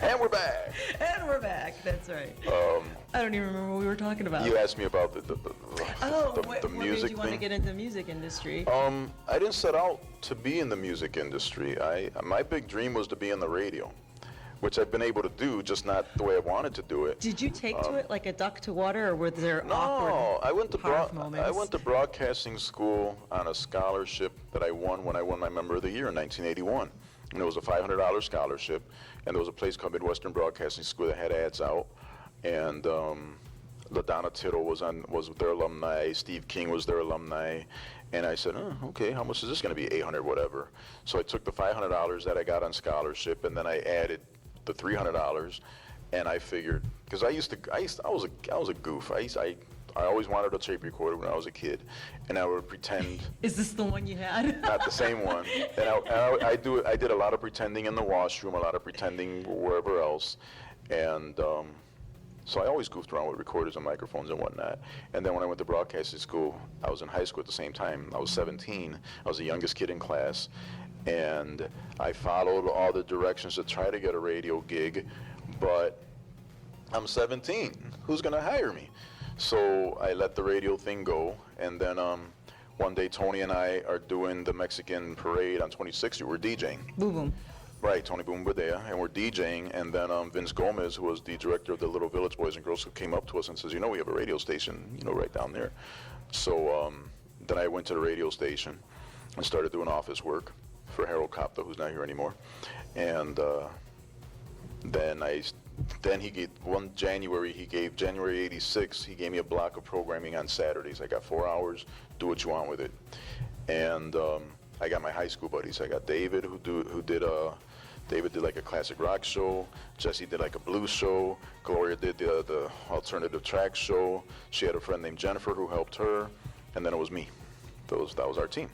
And we're back. And we're back. That's right. I don't even remember what we were talking about. You asked me about the What music made you want to thing. get into the music industry? I didn't set out to be in the music industry. My big dream was to be in the radio, which I've been able to do, just not the way I wanted to do it. Did you take to it like a duck to water, or were there No, awkward I went to Harv moments? I went to broadcasting school on a scholarship that I won when I won my Member of the Year in 1981. And it was a $500 scholarship, and there was a place called Midwestern Broadcasting School that had ads out, and LaDonna Tittle was their alumni, Steve King was their alumni, and I said, oh, okay, how much is this going to be? 800, whatever. So I took the $500 that I got on scholarship, and then I added the $300, and I figured, because I was a goof. I always wanted a tape recorder when I was a kid, and I would pretend. Is this the one you had? Not the same one. And I did a lot of pretending in the washroom, a lot of pretending wherever else, and so I always goofed around with recorders and microphones and whatnot. And then when I went to broadcasting school, I was in high school at the same time. I was 17. I was the youngest kid in class, and I followed all the directions to try to get a radio gig, but I'm 17. Who's going to hire me? So I let the radio thing go, and then one day Tony and I are doing the Mexican parade on 26th. We're DJing. Boom, boom. Right, Tony Boom Badea, and we're DJing, and then Vince Gomez, who was the director of the Little Village Boys and Girls Club, came up to us and says, you know, we have a radio station, you know, right down there. So then I went to the radio station and started doing office work for Harold Kopta, who's not here anymore, and then he gave January 86, he gave me a block of programming on Saturdays. I got 4 hours, do what you want with it. And I got my high school buddies. I got David, David did like a classic rock show. Jesse did like a blues show. Gloria did the alternative track show. She had a friend named Jennifer who helped her. And then it was me. That was our team.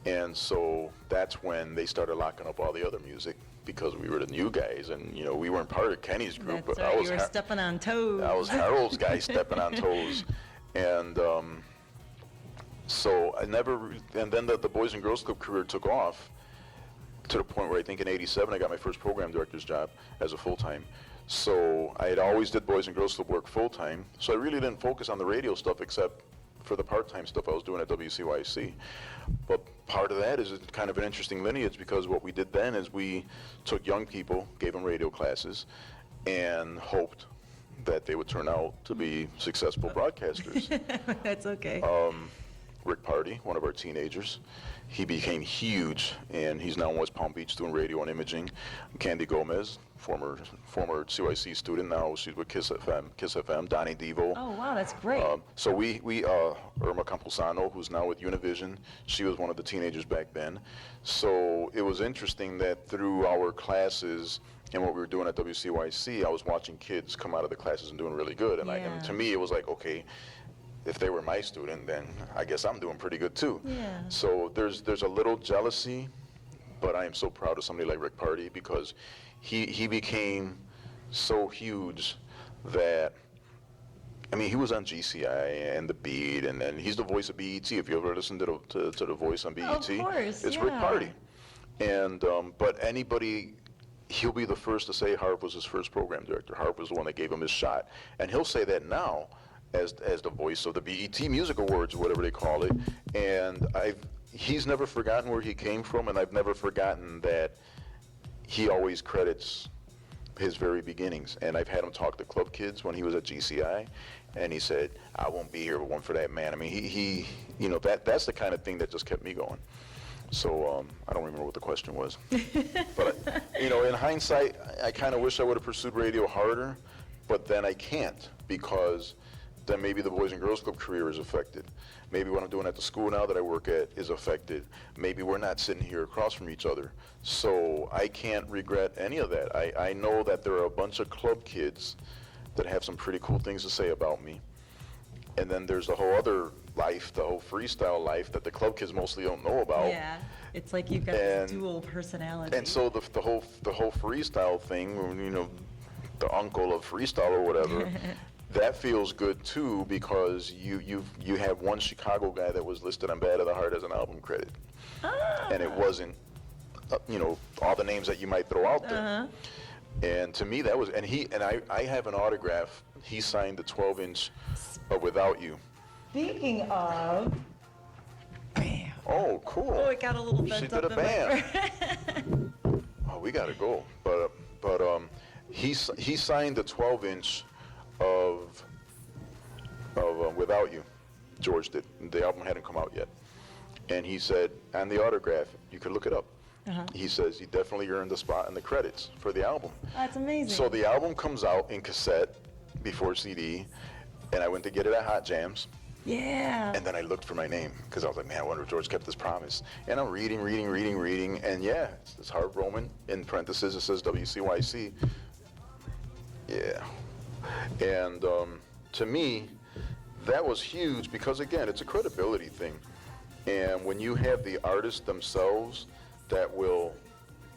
And so that's when they started locking up all the other music, because we were the new guys, and you know, we weren't part of Kenny's group. That's but right, you were stepping on toes. I was Harold's guy stepping on toes, and so and then the Boys and Girls Club career took off to the point where I think in '87 I got my first program director's job as a full-time. So I had always did Boys and Girls Club work full-time, so I really didn't focus on the radio stuff except for the part-time stuff I was doing at WCYC. But part of that is kind of an interesting lineage, because what we did then is we took young people, gave them radio classes, and hoped that they would turn out to be successful broadcasters. That's okay. Rick Party, one of our teenagers, he became huge, and he's now in West Palm Beach doing radio and imaging. Candy Gomez, former CYC student, now she's with Kiss FM. Donnie Devo. Oh wow, that's great. So we Irma Campusano, who's now with Univision, she was one of the teenagers back then. So it was interesting that through our classes and what we were doing at WCYC, I was watching kids come out of the classes and doing really good. And, and to me, it was like, okay, if they were my student, then I guess I'm doing pretty good too. Yeah. So there's a little jealousy, but I am so proud of somebody like Rick Party, because he became so huge that, I mean, he was on GCI and The Beat, and then he's the voice of BET. If you ever listen to the voice on BET, of course, it's Rick Party. And but anybody, he'll be the first to say Harv was his first program director. Harv was the one that gave him his shot, and he'll say that now as the voice of the BET Music Awards, or whatever they call it. And he's never forgotten where he came from, and I've never forgotten that he always credits his very beginnings. And I've had him talk to club kids when he was at GCI, and he said, I won't be here but one for that man. I mean, he you know, that's the kind of thing that just kept me going. So I don't remember what the question was. But, you know, in hindsight, I kind of wish I would have pursued radio harder, but then I can't, because then maybe the Boys and Girls Club career is affected. Maybe what I'm doing at the school now that I work at is affected. Maybe we're not sitting here across from each other. So I can't regret any of that. I know that there are a bunch of club kids that have some pretty cool things to say about me. And then there's the whole other life, the whole freestyle life that the club kids mostly don't know about. Yeah, it's like you've got this dual personality. And so the whole freestyle thing, you know, the uncle of freestyle or whatever, that feels good too, because you have one Chicago guy that was listed on Bad of the Heart as an album credit, and it wasn't all the names that you might throw out there. And to me, that was, and I have an autograph. He signed the 12-inch of Without You. Speaking of, bam. Oh, cool. Oh, it got a little bent She up did a in bam. Oh, we gotta go. But he signed the 12-inch of Without You. George did. The album hadn't come out yet. And he said, on the autograph, you could look it up. He says he definitely earned a spot in the credits for the album. That's amazing. So the album comes out in cassette before CD, and I went to get it at Hot Jams. Yeah. And then I looked for my name, because I was like, man, I wonder if George kept his promise. And I'm reading, and yeah, it's Harv Roman. In parentheses, it says WCYC. Yeah. And to me, that was huge, because again, it's a credibility thing. And when you have the artists themselves that will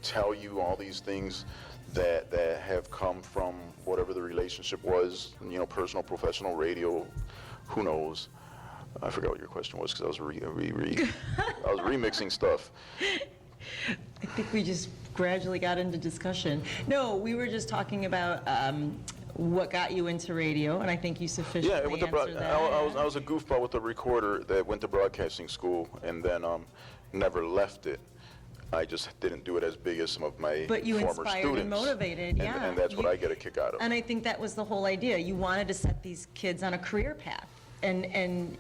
tell you all these things that have come from whatever the relationship was, personal, professional, radio, who knows. I forgot what your question was, because I was I was remixing stuff. I think we just gradually got into discussion. No, we were just talking about what got you into radio, and I think you sufficiently answered that. I was a goofball with a recorder that went to broadcasting school and then never left it. I just didn't do it as big as some of my But you former inspired students. and motivated, yeah. And that's what I get a kick out of. And I think that was the whole idea. You wanted to set these kids on a career path, and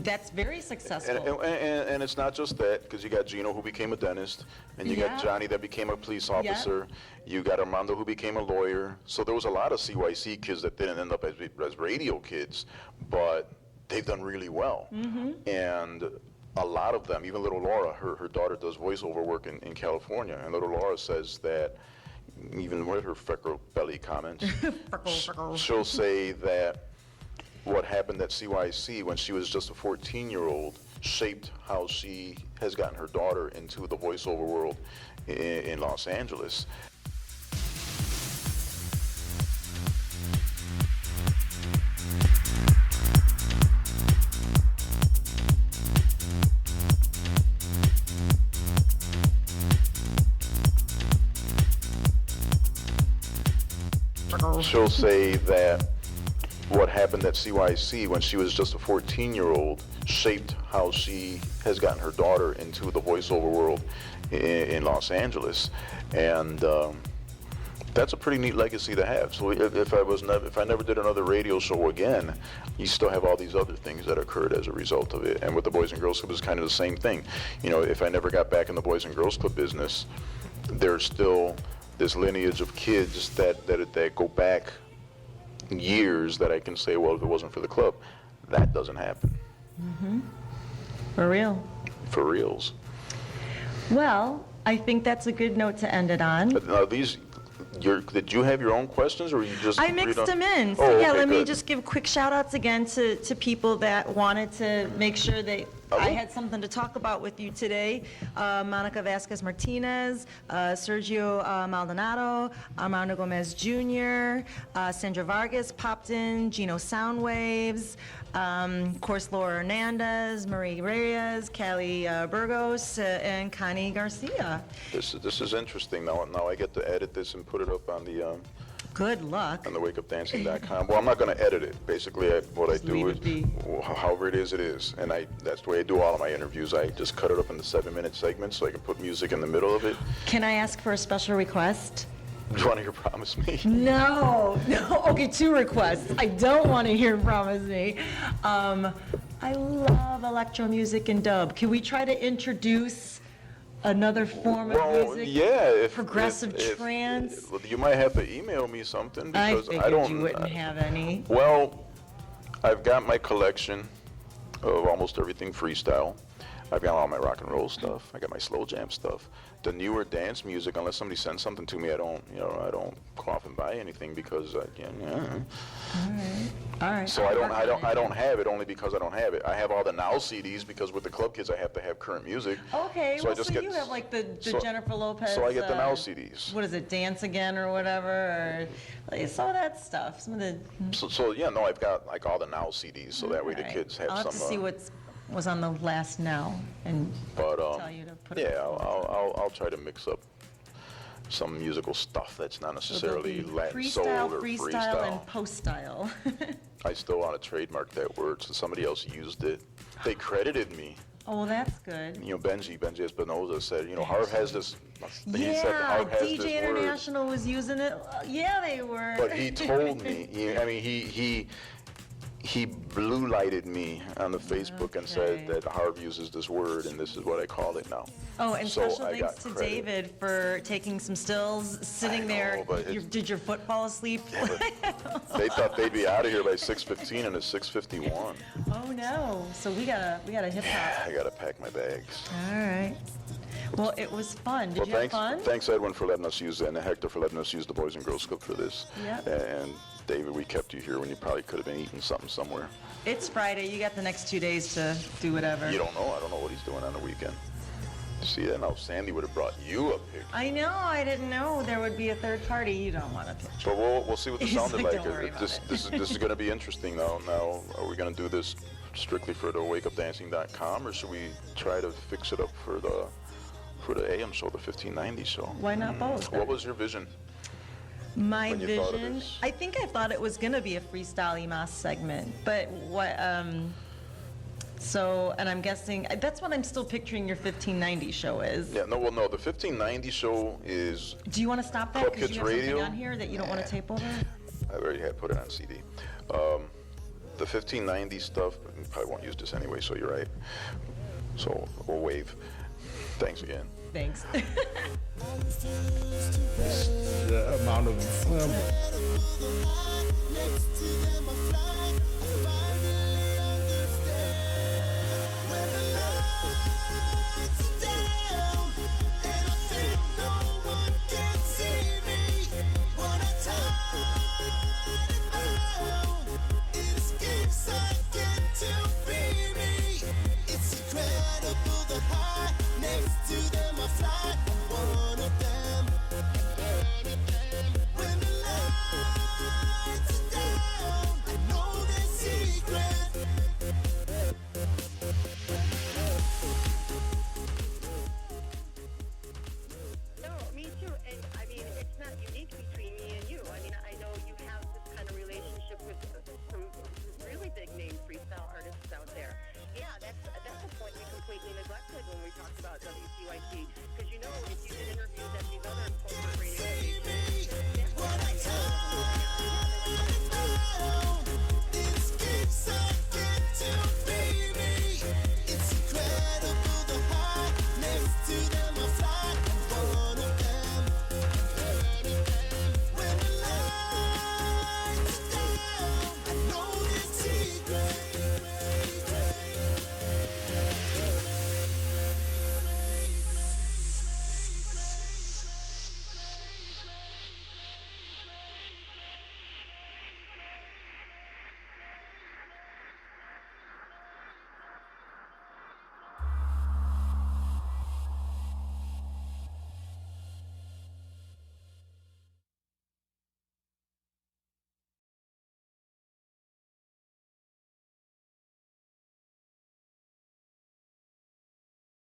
that's very successful. And it's not just that, because you got Gino, who became a dentist, and you got Johnny that became a police officer. You got Armando, who became a lawyer. So there was a lot of CYC kids that didn't end up as radio kids, but they've done really well. And a lot of them, even little Laura, her daughter does voiceover work in California, and little Laura says that, even with her freckle belly comments, she'll say that what happened at CYC when she was just a 14-year-old shaped how she has gotten her daughter into the voiceover world in Los Angeles. She'll say that what happened at CYC when she was just a 14-year-old shaped how she has gotten her daughter into the voiceover world in Los Angeles. And that's a pretty neat legacy to have. So if I never did another radio show again, you still have all these other things that occurred as a result of it. And with the Boys and Girls Club, it's kind of the same thing. If I never got back in the Boys and Girls Club business, there's still this lineage of kids that go back years that I can say, well, if it wasn't for the club, that doesn't happen. For real. For reals. Well, I think that's a good note to end it on. But now did you have your own questions, or you just? I mixed them in. So okay, let me good. just give quick shout outs again to people that wanted to make sure that I had something to talk about with you today. Monica Vasquez Martinez, Sergio Maldonado, Armando Gomez Jr., Sandra Vargas popped in, Gino Soundwaves, of course Laura Hernandez, Marie Reyes, Callie Burgos, and Connie Garcia. This is interesting. Now I get to edit this and put it up on the Good luck. on the wakeupdancing.com. Well, I'm not going to edit it. Basically, what I do leave is, it be. however it is, and that's the way I do all of my interviews. I just cut it up into 7-minute segments so I can put music in the middle of it. Can I ask for a special request? Do you want to hear Promise Me? No. Okay, 2 requests. I don't want to hear Promise Me. I love electro music and dub. Can we try to introduce another form of music? Yeah. Progressive trance? You might have to email me something, I because figured don't. you wouldn't have any. Well, I've got my collection of almost everything freestyle. I've got all my rock and roll stuff. I got my slow jam stuff. The newer dance music, unless somebody sends something to me, I don't go off and buy anything, because All right. So I don't have it only because I don't have it. I have all the Now CDs, because with the club kids I have to have current music. Okay, So I well, just so get- you have like the so- Jennifer Lopez. So I get the Now CDs. What is it, Dance Again or whatever, or like, some of that stuff. Some of the. So I've got like all the Now CDs, so that way the Alright. kids have I'll some. have to see what's was on the last now and But tell you to put it yeah, forward. I'll try to mix up some musical stuff that's not So there'll necessarily be Latin soul freestyle, or freestyle, and post-style. I still want to trademark that word, so somebody else used it. They credited me. Oh, that's good. You know, Benji Espinoza said, you know, Harv has this. He said Yeah, Harv has DJ this word. International was using it. Yeah, they were. But he told me. He blue lighted me on the Facebook and said Okay. that Harv uses this word, and this is what I call it now. Oh, and So special I thanks got to credit. David for taking some stills, sitting I there. know, but Did your foot fall asleep? They thought they'd be out of here by 6:15, and it's 6:51. Oh no! So we gotta hip hop. I gotta pack my bags. All right. Well, it was fun. Did Well, you have fun? thanks Edwin for letting us use that, and Hector for letting us use the Boys and Girls Club for this. Yep. And David, we kept you here when you probably could have been eating something somewhere. It's Friday. You got the next 2 days to do whatever. You don't know. I don't know what he's doing on the weekend. See that? Now Sandy would have brought you a picture. I know. I didn't know there would be a third party. You don't want a picture. But we'll see what this He's sounded like, like. "Don't worry about it." This is going to be interesting now. Now, are we going to do this strictly for the wakeupdancing.com, or should we try to fix it up for the AM show, the 1590 show? Why not both? What was your vision? My when you thought of vision, this? I think I thought it was going to be a freestyle Imas segment, but so, and I'm guessing, that's what I'm still picturing your 1590 show is. Yeah, no, the 1590 show is, Do you want to stop that Club because Kids you have Radio? something on here that you don't want to tape over? I already had put it on CD. The 1590 stuff, we probably won't use this anyway, so you're right. So we'll wave. Thanks again. Thanks. The amount of